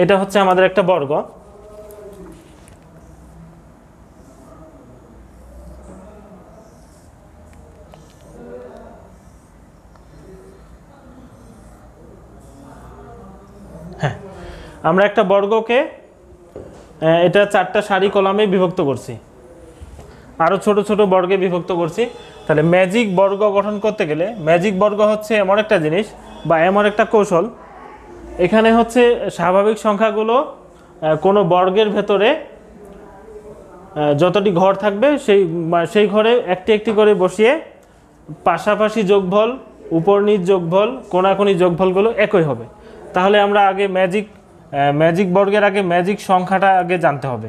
এটা হচ্ছে আমাদের একটা বর্গ। হ্যাঁ, আমরা একটা বর্গকে এটা 4টা সারি কলামে বিভক্ত করছি, আরও ছোট ছোট বর্গে বিভক্ত করছি। তাহলে ম্যাজিক বর্গ গঠন করতে গেলে ম্যাজিক বর্গ হচ্ছে এমন একটা জিনিস বা এমন একটা কৌশল, এখানে হচ্ছে স্বাভাবিক সংখ্যাগুলো কোনো বর্গের ভেতরে যতটি ঘর থাকবে সেই ঘরে একটি একটি করে বসিয়ে পাশাপাশি যোগফল, উপর নিচ যোগফল, কোণাকুণি যোগফলগুলো একই হবে। তাহলে আমরা আগে ম্যাজিক বর্গের আগে ম্যাজিক সংখ্যাটা আগে জানতে হবে।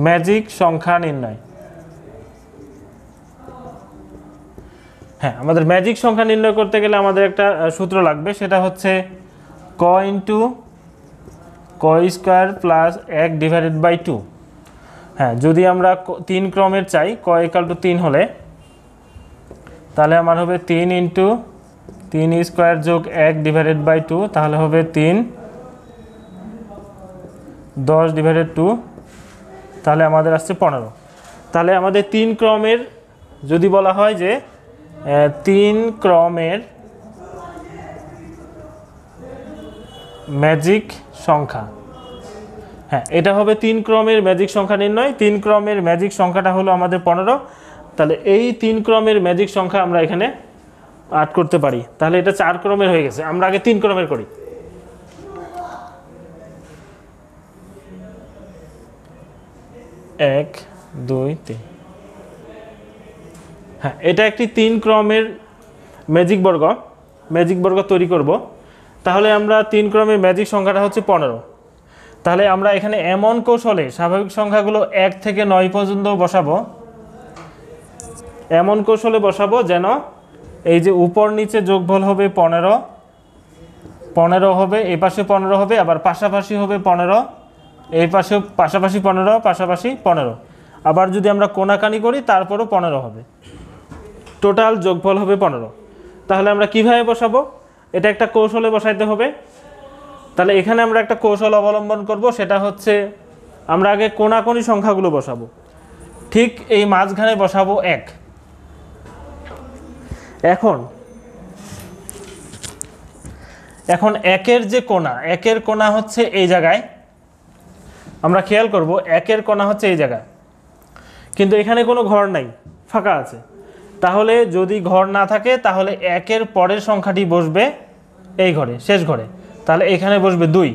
ম্যাজিক সংখ্যা নির্ণয়। হ্যাঁ, আমাদের ম্যাজিক সংখ্যা নির্ণয় করতে গেলে আমাদের একটা সূত্র লাগবে, সেটা হচ্ছে ক ইন্টু ক স্কয়ার প্লাস 1 ডিভাইডেড বাই 2। হ্যাঁ, যদি আমরা 3 ক্রমের চাই, ক ইকুয়াল টু 3 হলে, তাহলে আমার হবে 3 ইন্টু 3 স্কয়ার যোগ 1 ডিভাইডেড বাই 2, তাহলে হবে 3 10 ডিভাইডেড 2, তাহলে আমাদের আসছে 15। তাহলে আমাদের 3 ক্রমের যদি বলা হয় যে 3 ক্রমের ম্যাজিক সংখ্যা, হ্যাঁ এটা হবে 3 ক্রমের ম্যাজিক সংখ্যা নির্ণয়। 3 ক্রমের ম্যাজিক সংখ্যাটা হলো আমাদের 15। তাহলে এই 3 ক্রমের ম্যাজিক সংখ্যা আমরা এখানে আট করতে পারি। তাহলে এটা 4 ক্রমের হয়ে গেছে। আমরা আগে 3 ক্রমের করি। 1 2 3। হ্যাঁ, এটা একটি 3 ক্রমের ম্যাজিক বর্গ তৈরি করব। তাহলে আমরা 3 ক্রমের ম্যাজিক সংখ্যাটা হচ্ছে 15। তাহলে আমরা এখানে এমন কৌশলে স্বাভাবিক সংখ্যাগুলো 1 থেকে 9 পর্যন্ত বসাবো, এমন কৌশলে বসাবো যেন এই যে উপর নিচে যোগফল হবে 15 হবে, এই পাশে 15 হবে, আবার পাশাপাশি হবে 15, এই পাশে পাশাপাশি 15, পাশাপাশি 15, আবার যদি আমরা কোণাকানি করি তারপরও 15 হবে, টোটাল যোগফল হবে 15। তাহলে আমরা কিভাবে বসাবো? এটা একটা কৌশলে বসাইতে হবে। তাহলে এখানে আমরা একটা কৌশল অবলম্বন করব, সেটা হচ্ছে আমরা আগে কোণাকোণি সংখ্যাগুলো বসাবো। ঠিক এই মাঝখানে বসাবো 1। এখন 1-এর যে কোণা, 1-এর কোণা হচ্ছে এই জায়গায়। আমরা খেয়াল করব 1-এর কোণা হচ্ছে এই জায়গায়, কিন্তু এখানে কোনো ঘর নাই, ফাঁকা আছে। তাহলে যদি ঘর না থাকে তাহলে 1-এর পরের সংখ্যাটি বসবে এই ঘরে, শেষ ঘরে। তাহলে এখানে বসবে 2।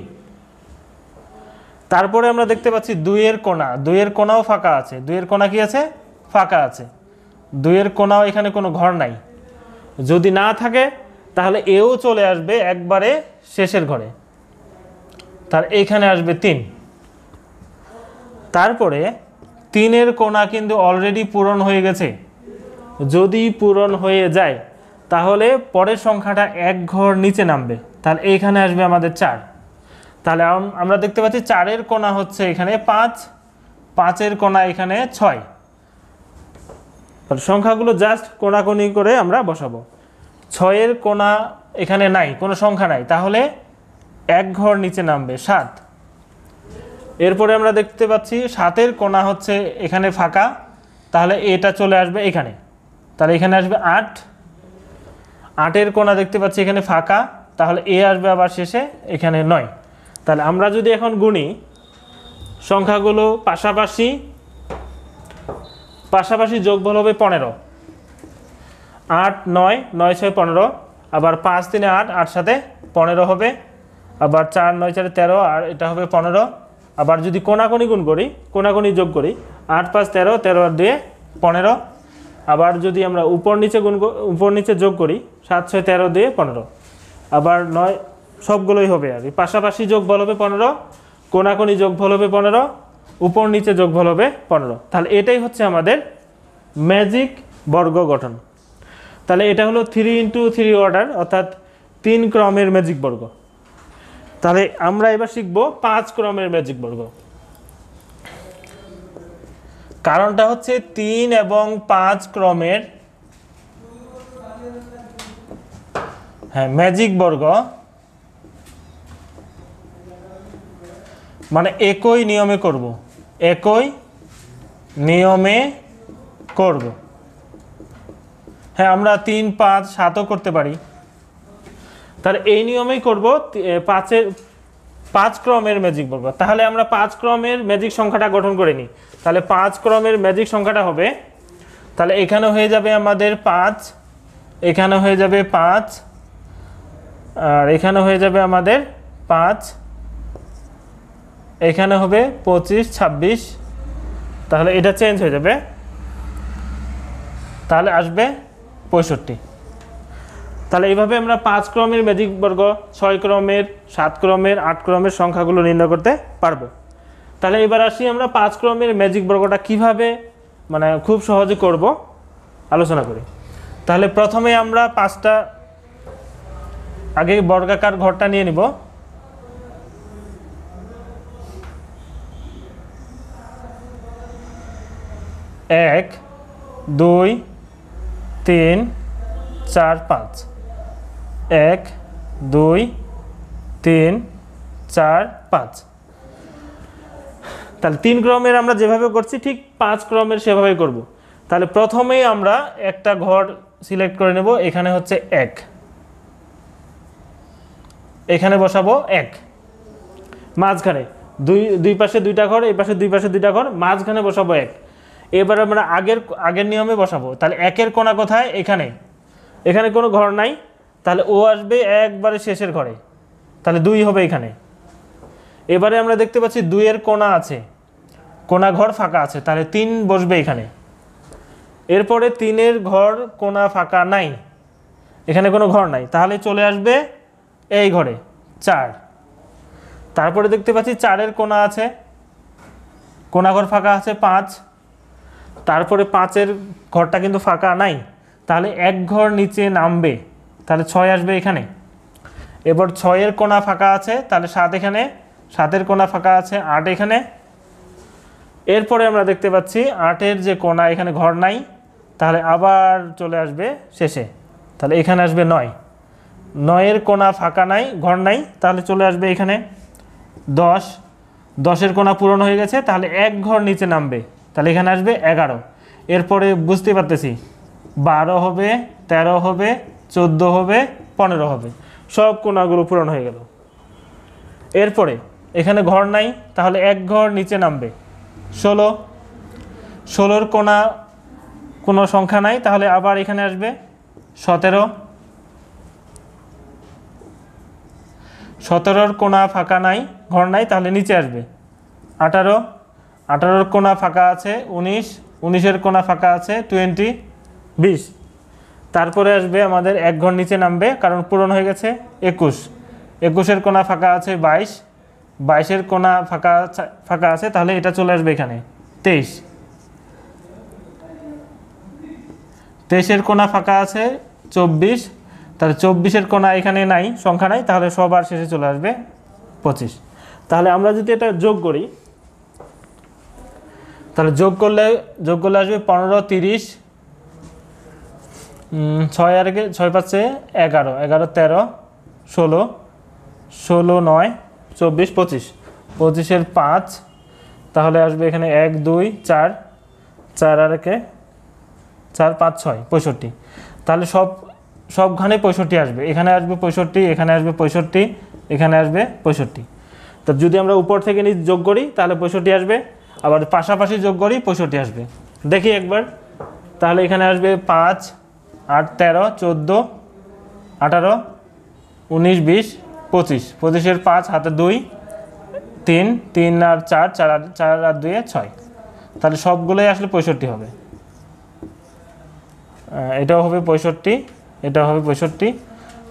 তারপরে আমরা দেখতে পাচ্ছি 2-এর কোণা, 2-এর কোণাও ফাঁকা আছে। 2-এর কোণা কি আছে? ফাঁকা আছে। 2-এর কোণাও এখানে কোনো ঘর নাই। যদি না থাকে তাহলে এও চলে আসবে একবারে শেষের ঘরে, তার এইখানে আসবে 3। তারপরে 3-এর কোণা কিন্তু অলরেডি পূরণ হয়ে গেছে। যদি পূরণ হয়ে যায় তাহলে পরের সংখ্যাটা 1 ঘর নিচে নামবে, তাহলে এইখানে আসবে আমাদের 4। তাহলে আমরা দেখতে পাচ্ছি 4-এর কোণা হচ্ছে এখানে 5, 5-এর কোণা এখানে 6। তাহলে সংখ্যাগুলো জাস্ট কোণাকোণি করে আমরা বসাবো। 6-এর কোণা এখানে নাই, কোনো সংখ্যা নাই, তাহলে 1 ঘর নিচে নামবে 7। এরপরে আমরা দেখতে পাচ্ছি 7-এর কোণা হচ্ছে এখানে ফাঁকা, তাহলে এটা চলে আসবে এখানে, তাহলে এখানে আসবে 8। 8-এর কোণা দেখতে পাচ্ছি এখানে ফাঁকা, তাহলে এ আসবে আবার শেষে, এখানে 9। তাহলে আমরা যদি এখন গুনি সংখ্যাগুলো পাশাপাশি যোগফল হবে 15। 8 9, 9 6 15, আবার 5 3 8, 8 7 15 হবে, আবার 4 9 4 13, আর এটা হবে 15। আবার যদি কোণাকোণি গুণ করি, কোণাকোণি যোগ করি, 8 5 13, 13 আর 2 15। আবার যদি আমরা উপর নিচে যোগ করি, 7 6 13 2 15, আবার 9, সবগুলোই হবে। আর পাশাপাশি যোগফল হবে 15, কোণাকোণি যোগফল হবে 15, উপর নিচে যোগফল হবে 15। তাহলে এটাই হচ্ছে আমাদের ম্যাজিক বর্গ গঠন। তাহলে এটা হলো 3 × 3 অর্ডার, অর্থাৎ 3 ক্রমের ম্যাজিক বর্গ। তাহলে আমরা এবার শিখব 5 ক্রমের ম্যাজিক বর্গ। কারণটা হচ্ছে 3 এবং 5 ক্রমের ম্যাজিক বর্গ মানে একই নিয়মে করব, একই নিয়মে করব। হ্যাঁ, আমরা 3 5 7ও করতে পারি। তাহলে এই নিয়মেই করব 5 ক্রমের ম্যাজিক বর্গ। তাহলে আমরা 5 ক্রমের ম্যাজিক সংখ্যাটা গঠন করে নিই। তাহলে 5 ক্রমের ম্যাজিক সংখ্যাটা হবে, তাহলে এখানে হয়ে যাবে আমাদের 5, এখানে হয়ে যাবে 5, আর এখানে হয়ে যাবে আমাদের 5, এখানে হবে 25 26, তাহলে এটা চেঞ্জ হয়ে যাবে, তাহলে আসবে 65। তাহলে এইভাবে আমরা 5 ক্রমের ম্যাজিক বর্গ, 6 ক্রমের, 7 ক্রমের, 8 ক্রমের সংখ্যাগুলো নির্ণয় করতে পারবো। তাহলে এবার আসি আমরা 5 ক্রমের ম্যাজিক বর্গটা কিভাবে মানে খুব সহজে করব আলোচনা করি। তাহলে প্রথমে আমরা 5টা আগে বর্গাকার ঘরটা নিয়ে নিব। এক 2 3 4 5, 1 2 3 4 5। তাহলে 3 ক্রমের আমরা যেভাবে করছি ঠিক 5 ক্রমের সেভাবেই করব। তাহলে প্রথমেই আমরা একটা ঘর সিলেক্ট করে নেব, এখানে হচ্ছে 1, এখানে বসাবো 1, মাঝখানে দুই পাশে 2টা ঘর, এই পাশে 2 পাশে 2টা ঘর, মাঝখানে বসাবো 1। এবার আমরা আগের আগের নিয়মে বসাবো। তাহলে একের কোণা কোথায়? এখানে, এখানে কোনো ঘর নাই, তাহলে ও আসবে একবারে শেষের ঘরে, তাহলে 2 হবে এখানে। এবারে আমরা দেখতে পাচ্ছি 2 এর কোণা আছে, কোণা ঘর ফাঁকা আছে, তাহলে 3 বসবে এখানে। এরপরে 3 এর ঘর কোণা ফাঁকা নাই, এখানে কোনো ঘর নাই, তাহলে চলে আসবে এই ঘরে 4। তারপরে দেখতে পাচ্ছি 4 এর কোণা আছে, কোণা ঘর ফাঁকা আছে 5, তারপরে 5 এর ঘরটা কিন্তু ফাঁকা নাই, তাহলে এক ঘর নিচে নামবে, তাহলে 6 আসবে এখানে। এবার 6 এর কোণা ফাঁকা আছে, তাহলে 7 এখানে, 7 এর কোণা ফাঁকা আছে 8 এখানে। এরপরে আমরা দেখতে পাচ্ছি 8 এর যে কোণা, এখানে ঘর নাই, তাহলে আবার চলে আসবে শেষে, তাহলে এখানে আসবে 9, 9 এর কোণা ফাঁকা নাই, ঘর নাই, তাহলে চলে আসবে এখানে 10, 10 এর কোণা পূরণ হয়ে গেছে, তাহলে এক ঘর নিচে নামবে, তাহলে এখানে আসবে 11। এরপরে বুঝতে পারতেছি 12 হবে, 13 হবে, 14 হবে, 15 হবে, সব কোণাগুলো পূরণ হয়ে গেল। এরপরে এখানে ঘর নাই, তাহলে এক ঘর নিচে নামবে 16, 16 কোণা কোনো সংখ্যা নাই, তাহলে আবার এখানে আসবে 17, 17 কোণা ফাঁকা নাই, ঘর নাই, তাহলে নিচে আসবে 18, 18 কোণা ফাঁকা আছে 19, 19 এর কোণা ফাঁকা আছে 20, 20। তারপরে আসবে আমাদের এক ঘর নিচে নামবে, কারণ পূরণ হয়ে গেছে 21, 21 এর কোণা ফাঁকা আছে 22, 22 এর কোণা ফাঁকা আছে, তাহলে এটা চলে আসবে এখানে 23, 23 এর কোণা ফাঁকা আছে 24, তাহলে 24 এর কোণা এখানে নাই, সংখ্যা নাই, তাহলে সবার শেষে চলে আসবে 25। তাহলে আমরা যদি এটা যোগ করি, তাহলে যোগ করলে আসবে 15, 30, 6 আর 6 পাচ্ছে 11, 11 13, 16, 16 9, 24, 25, 25 এর 5, তাহলে আসবে এখানে 1 2 4, 4 আর 1 4 5 6, 65। তাহলে সবখানে 65 আসবে, এখানে আসবে 65, এখানে আসবে 65, এখানে আসবে 65। তো যদি আমরা উপর থেকে নিচ যোগ করি তাহলে 65 আসবে, আবার পাশাপাশি যোগ করি 65 আসবে। দেখি একবার, তাহলে এখানে আসবে 5 8 13 14 18 19 20 25, 25 এর 5 হাতে 2, 3 3 আর 4, 4 আর 2 6, তাহলে সবগুলোই আসলে 65 হবে। এটাও হবে 65, এটাও হবে 65,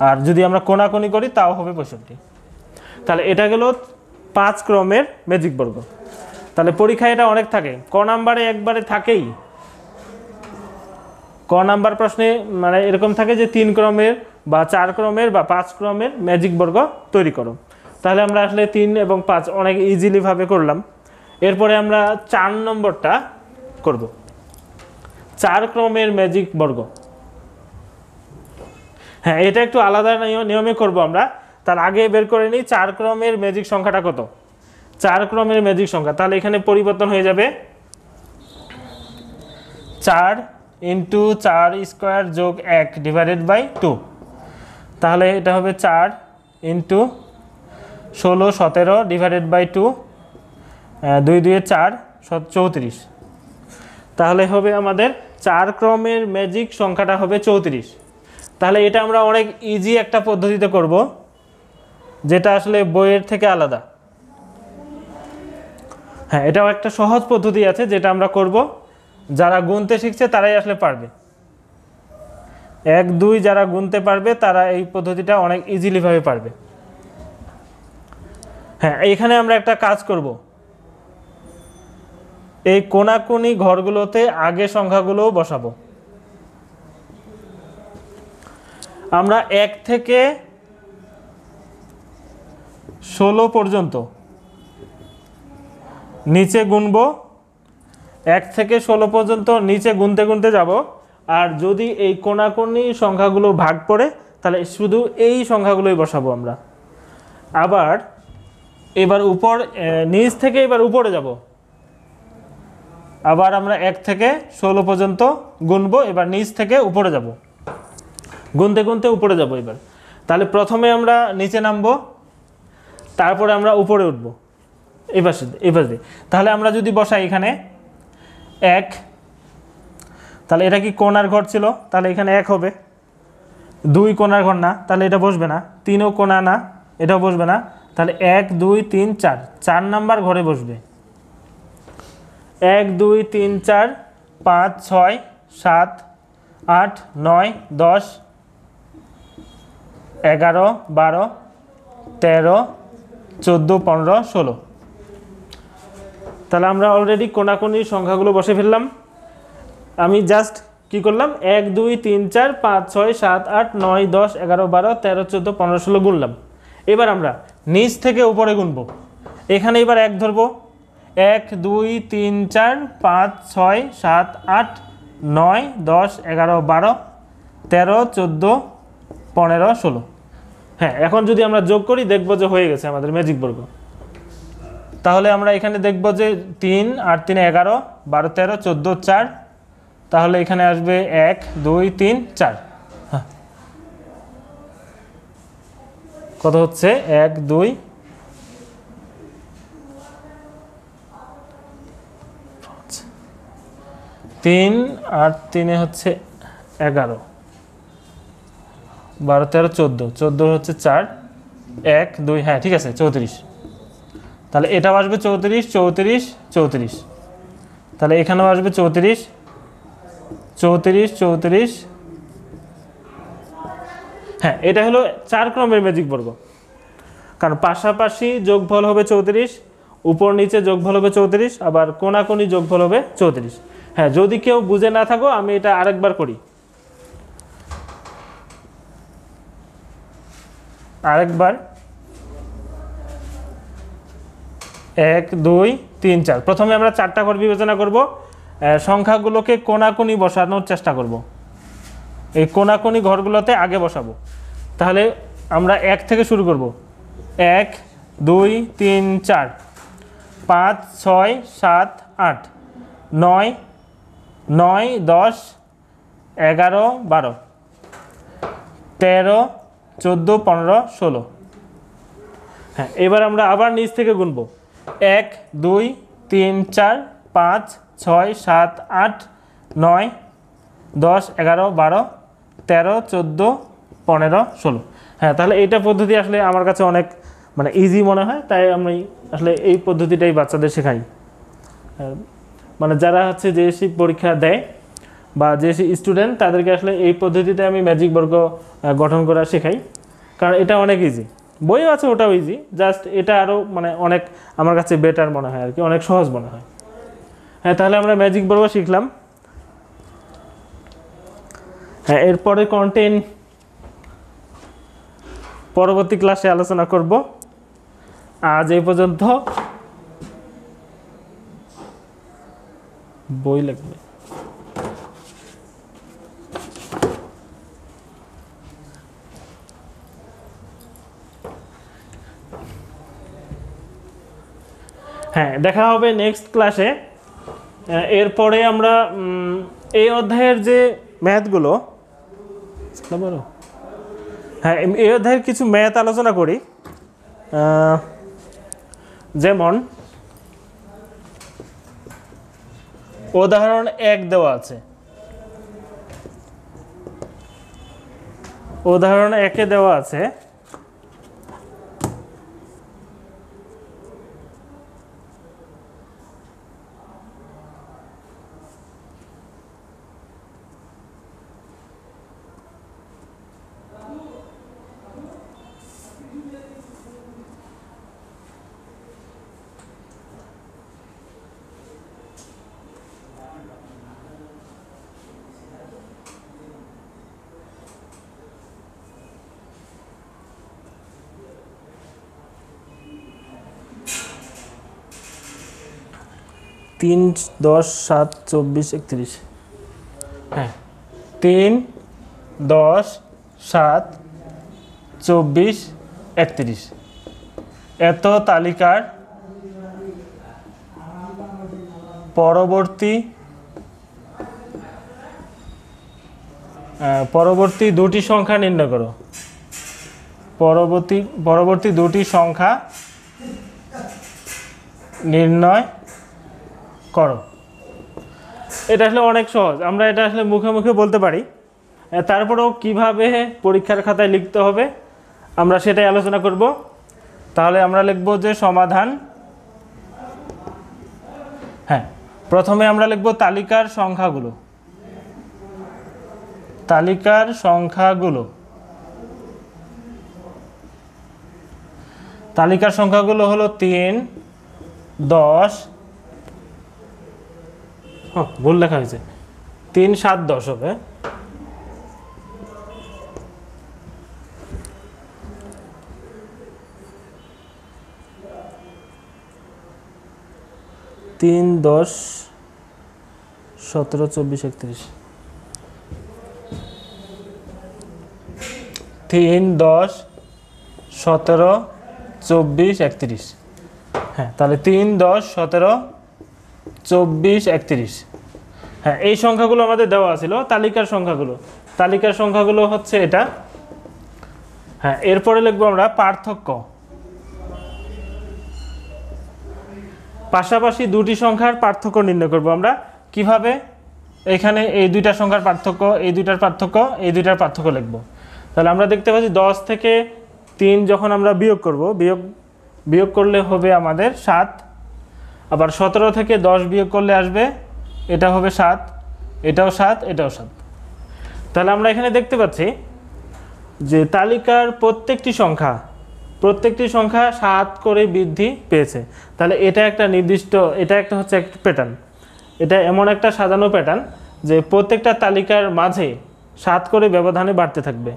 আর যদি আমরা কোণাকুনি করি তাও হবে 65। তাহলে এটা গেল 5 ক্রমের ম্যাজিক বর্গ। তাহলে পরীক্ষায় এটা অনেক থাকে, ক নাম্বারে একবারে থাকেই। ক নাম্বার প্রশ্নে মানে এরকম থাকে যে 3 ক্রমের বা 4 ক্রমের বা 5 ক্রমের ম্যাজিক বর্গ তৈরি করো। তাহলে আমরা আসলে 3 এবং 5 অনেক ইজিলি ভাবে করলাম। এরপরে আমরা 4 নম্বরটা করব, 4 ক্রমের ম্যাজিক বর্গ। হ্যাঁ, এটা একটু আলাদা নিয়মে করব আমরা। তার আগে বের করে নিই 4 ক্রমের ম্যাজিক সংখ্যাটা কত। 4 ক্রমের ম্যাজিক সংখ্যা, তাহলে এখানে পরিবর্তন হয়ে যাবে 4 ইন্টু 4 স্কোয়ার যোগ 1 ডিভাইডেড বাই 2। তাহলে এটা হবে 4 ইন্টু 16 17 ডিভাইডেড বাই 2, 2 2 4 34। তাহলে হবে আমাদের 4 ক্রমের ম্যাজিক সংখ্যাটা হবে 34। তাহলে এটা আমরা অনেক ইজি একটা পদ্ধতিতে করব, যেটা আসলে বইয়ের থেকে আলাদা। হ্যাঁ, এটাও একটা সহজ পদ্ধতি আছে যেটা আমরা করব, যারা গুনতে শিখছে তারাই আসলে পারবে। 1 2 যারা গুনতে পারবে তারা এই পদ্ধতিটা অনেক ইজিলি ভাবে পারবে। হ্যাঁ, এইখানে আমরা একটা কাজ করব, এই কোনাকুনি ঘরগুলোতে আগে সংখ্যাগুলো বসাবো। আমরা 1 থেকে 16 পর্যন্ত নিচে গুনব, 1 থেকে 16 পর্যন্ত নিচে গুনতে গুনতে যাব। আর যদি এই কোনাকুনি সংখ্যাগুলো ভাগ পড়ে তাহলে শুধু এই সংখ্যাগুলোই বসাবো আমরা। আবার এবার নিচ থেকে এবার উপরে যাব, আবার আমরা 1 থেকে 16 পর্যন্ত গুনবো, এবার নিচ থেকে উপরে যাব, গুনতে গুনতে উপরে যাব এবার। তাহলে প্রথমে আমরা নিচে নামবো, তারপরে আমরা উপরে উঠবো এবার। তাহলে আমরা যদি বসাই এখানে 1 তাহলে এটা কি কোণার ঘর ছিল, তাহলে এখানে 1 হবে। 2 কোণার ঘর না, তাহলে এটা বসবে না। 3ও কোণা না, এটাও বসবে না। তাহলে 1 2 3 4, 4 নাম্বার ঘরে বসবে। 1 2 3 4 5 6 7 8 9 10 11 12 13 14 15 16। তাহলে আমরা অলরেডি কোণাকুণির সংখ্যাগুলো বসে ফেললাম। আমি জাস্ট কি করলাম, 1 2 3 4 5 6 7 8 9 10 11 12 13 14 15 16 গুনলাম। এবার আমরা নিচ থেকে উপরে গুনবো। এখানে এবার 1 ধরবো। 1 2 3 4 5 6 7 8 9 10 11 12 13 14 15 16। হ্যাঁ, এখন যদি আমরা যোগ করি দেখবো যে হয়ে গেছে আমাদের ম্যাজিক বর্গ। তাহলে আমরা এখানে দেখব যে 3 আর 3 11 12 13 14 4, তাহলে এখানে আসবে 1 2 3 4। হ্যাঁ, কত হচ্ছে 1 2 3 আর 3 হচ্ছে 11 12 13 14, 14 হচ্ছে 4 1 2, হ্যাঁ ঠিক আছে 34। তাহলে এটাও আসবে 34 34 34, তাহলে এখানেও আসবে 34 34 34। হ্যাঁ, এটা হলো 4 ক্রমের ম্যাজিক বর্গ, কারণ পাশাপাশি যোগফল হবে 34, উপর নিচে যোগফল হবে 34, আবার কোণাকুণি যোগফল হবে 34। হ্যাঁ, যদি কেউ বুঝে না থাকো আমি এটা আরেকবার করি, আরেকবার 1 2 3 4। প্রথমে আমরা 4টা ঘর বিবেচনা করব, সংখ্যাগুলোকে কোণাকুণি বসানোর চেষ্টা করব। এই কোণাকুণি ঘরগুলোতে আগে বসাবো। তাহলে আমরা 1 থেকে শুরু করব। 1 2 3 4 5 6 7 8 9 9 10 11 12 13 14 15 16। হ্যাঁ, এবার আমরা আবার নিচ থেকে গুনবো। 1 2 3 4 5 6 7 8 9 10 11 12 13 14 15 16। হ্যাঁ, তাহলে এইটা পদ্ধতি আসলে আমার কাছে অনেক মানে ইজি মনে হয়, তাই আমি আসলে এই পদ্ধতিটাই বাচ্চাদের শেখাই। মানে যারা হচ্ছে জেএসসি পরীক্ষা দেয় বা জেএসসি স্টুডেন্ট, তাদেরকে আসলে এই পদ্ধতিতে আমি ম্যাজিক বর্গ গঠন করা শেখাই, কারণ এটা অনেক ইজি। বইও আছে, ওটাও ইজি, জাস্ট এটা আরও মানে অনেক আমার কাছে বেটার মনে হয় আর কি, অনেক সহজ মনে হয়। হ্যাঁ, তাহলে আমরা ম্যাজিক বর্গ শিখলাম। হ্যাঁ, এরপরে কন্টেন্ট পরবর্তী ক্লাসে আলোচনা করব। আজ এই পর্যন্ত। বই লাগবে। হ্যাঁ, দেখা হবে নেক্সট ক্লাসে। এরপরে আমরা এই অধ্যায়ের যে ম্যাথগুলো, হ্যাঁ এই অধ্যায়ের কিছু ম্যাথ আলোচনা করি। যেমন উদাহরণ 1 দেওয়া আছে। উদাহরণ 1-এ দেওয়া আছে তিন 10 7 24 31। হ্যাঁ, 3 10 7 24 31 এত তালিকার পরবর্তী দুটি সংখ্যা নির্ণয় করো। পরবর্তী দুটি সংখ্যা নির্ণয় করো। এটা আসলে অনেক সহজ, আমরা এটা আসলে মুখে মুখে বলতে পারি। তারপরেও কিভাবে পরীক্ষার খাতায় লিখতে হবে আমরা সেটাই আলোচনা করব। তাহলে আমরা লিখব যে সমাধান, হ্যাঁ প্রথমে আমরা লিখব তালিকার সংখ্যাগুলো, তালিকার সংখ্যাগুলো, তালিকার সংখ্যাগুলো হলো 3, 10, ভুল লেখা হয়েছে, 3, 7, 10 হবে। 3, 10, 17, 24, 31, 3, 10, 17, 24, 31, হ্যাঁ তাহলে 3, 10, 17, 24, 31, হ্যাঁ এই সংখ্যাগুলো আমাদের দেওয়া ছিল তালিকার সংখ্যাগুলো। তালিকার সংখ্যাগুলো হচ্ছে এটা। হ্যাঁ এরপরে লিখবো আমরা পার্থক্য, পাশাপাশি দুটি সংখ্যার পার্থক্য নির্ণয় করব আমরা কিভাবে। এখানে এই দুইটা সংখ্যার পার্থক্য, এই দুইটার পার্থক্য, এই দুইটার পার্থক্য লিখব। তাহলে আমরা দেখতে পাচ্ছি 10 থেকে 3 যখন আমরা বিয়োগ করব, বিয়োগ করলে হবে আমাদের 7, আবার 17 থেকে 10 বিয়োগ করলে আসবে, এটা হবে 7, এটাও 7, এটাও 7। তাহলে আমরা এখানে দেখতে পাচ্ছি যে তালিকার প্রত্যেকটি সংখ্যা 7 করে বৃদ্ধি পেয়েছে। তাহলে এটা একটা নির্দিষ্ট, এটা একটা হচ্ছে একটা প্যাটার্ন, এটা এমন একটা সাজানো প্যাটার্ন যে প্রত্যেকটা তালিকার মাঝে 7 করে ব্যবধানে বাড়তে থাকবে।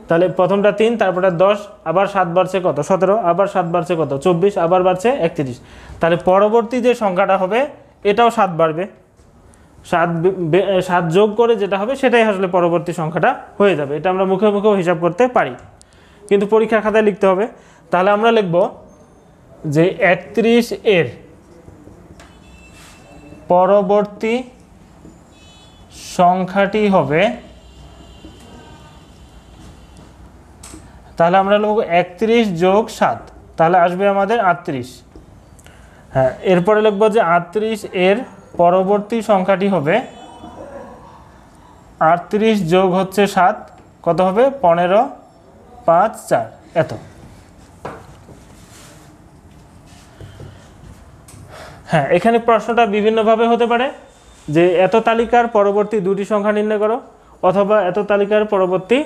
তাহলে প্রথমটা 3, তারপরে 10, আবার 7 বাড়ছে কত 17, আবার 7 বাড়ছে কত 24, আবার বাড়ছে 31। তাহলে পরবর্তী যে সংখ্যাটা হবে এটাও 7 বাড়বে, 7 যোগ করে যেটা হবে সেটাই আসলে পরবর্তী সংখ্যাটা হয়ে যাবে। এটা আমরা মুখে মুখেও হিসাব করতে পারি, কিন্তু পরীক্ষার খাতায় লিখতে হবে। তাহলে আমরা লিখব যে 31 এর পরবর্তী সংখ্যাটি হবে, তাহলে আমরা লিখব 31 যোগ 7, তাহলে আসবে আমাদের 38। হ্যাঁ এরপরে লিখব যে 38 এর পরবর্তী সংখ্যাটি হবে 38 যোগ হচ্ছে 7, কত হবে 15, 5, 4 এত। হ্যাঁ এখানে প্রশ্নটা বিভিন্নভাবে হতে পারে যে এত তালিকার পরবর্তী দুটি সংখ্যা নির্ণয় করো, অথবা এত তালিকার পরবর্তী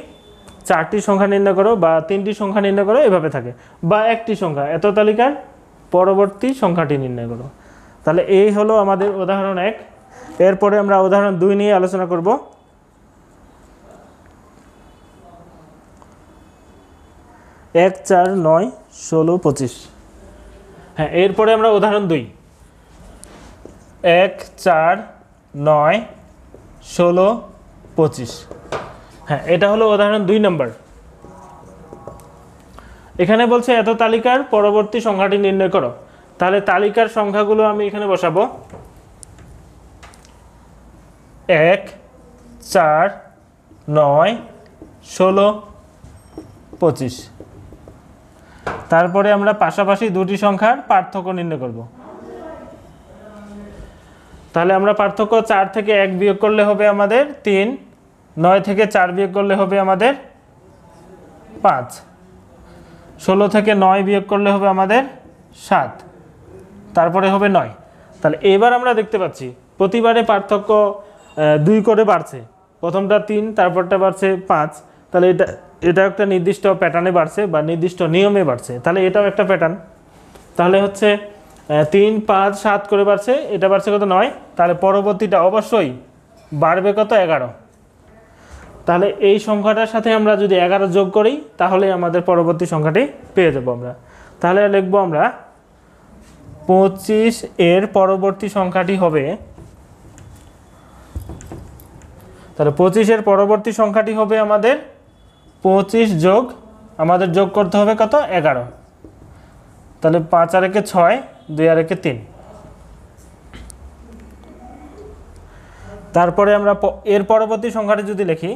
4টি সংখ্যা নির্ণয় করো, বা 3টি সংখ্যা নির্ণয় করো, এভাবে থাকে, বা একটি সংখ্যা এত তালিকার পরবর্তী সংখ্যাটি নির্ণয় করো। তাহলে এই হলো আমাদের উদাহরণ 1। এরপরে আমরা উদাহরণ 2 নিয়ে আলোচনা করব। এক 4, 9, 16, 25। হ্যাঁ এরপরে আমরা উদাহরণ 2, 1, 4, 9, 16, 25। হ্যাঁ এটা হলো উদাহরণ 2 নম্বর। এখানে বলছে এত তালিকার পরবর্তী সংখ্যাটি নির্ণয় করো। তাহলে তালিকার সংখ্যাগুলো আমি এখানে বসাবো 1, 4, 9, 16, 25। তারপরে আমরা পাশাপাশি দুটি সংখ্যার পার্থক্য নির্ণয় করব। তাহলে আমরা পার্থক্য 4 থেকে 1 বিয়োগ করলে হবে আমাদের 3, 9 থেকে 4 বিয়োগ করলে হবে আমাদের 5, 16 থেকে 9 বিয়োগ করলে হবে আমাদের 7, তারপরে হবে 9। তাহলে এবার আমরা দেখতে পাচ্ছি প্রতিবারে পার্থক্য 2 করে বাড়ছে, প্রথমটা 3, তারপরটা বাড়ছে 5। তাহলে এটা একটা নির্দিষ্ট প্যাটার্নে বাড়ছে বা নির্দিষ্ট নিয়মে বাড়ছে, তাহলে এটাও একটা প্যাটার্ন। তাহলে হচ্ছে 3, 5, 7 করে বাড়ছে, এটা বাড়ছে কত 9, তাহলে পরবর্তীটা অবশ্যই বাড়বে কত 11। তাহলে এই সংখ্যাটার সাথে আমরা যদি 11 যোগ করি তাহলে আমাদের পরবর্তী সংখ্যাটি পেয়ে যাব আমরা। তাহলে লিখব আমরা 25 এর পরবর্তী সংখ্যাটি হবে, তাহলে 25 এর পরবর্তী সংখ্যাটি হবে আমাদের 25 যোগ, আমাদের যোগ করতে হবে কত 11। তাহলে 5 আর 1 6, 2 আর 1 3। তারপরে আমরা এর পরবর্তী সংখ্যাটি যদি লিখি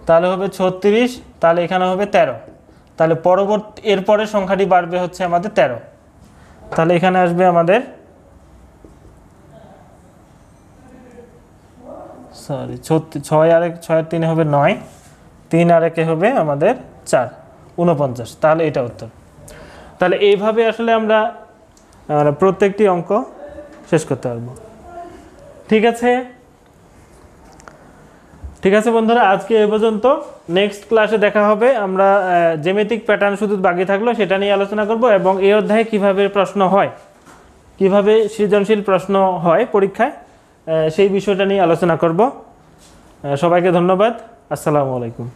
তাহলে হবে 36, তাহলে এখানে হবে 13। তাহলে পরবর্তী এরপরের সংখ্যাটি বাড়বে হচ্ছে আমাদের 13। তাহলে এখানে আসবে আমাদের সরি 6 আর 3 হবে 9, 3 আর 1 হবে আমাদের 4, 49। তাহলে এটা উত্তর। তাহলে এইভাবে আসলে আমরা প্রত্যেকটি অঙ্ক শেষ করতে পারবো। ঠিক আছে বন্ধুরা, আজকে এ পর্যন্ত। নেক্সট ক্লাসে দেখা হবে। আমরা জ্যামিতিক প্যাটার্ন শুধু বাকি থাকলো সেটা নিয়ে আলোচনা করব, এবং এই অধ্যায়ে কিভাবে প্রশ্ন হয়, কিভাবে সৃজনশীল প্রশ্ন হয় পরীক্ষায়, সেই বিষয়টা নিয়ে আলোচনা করব। সবাইকে ধন্যবাদ। আসসালামু আলাইকুম।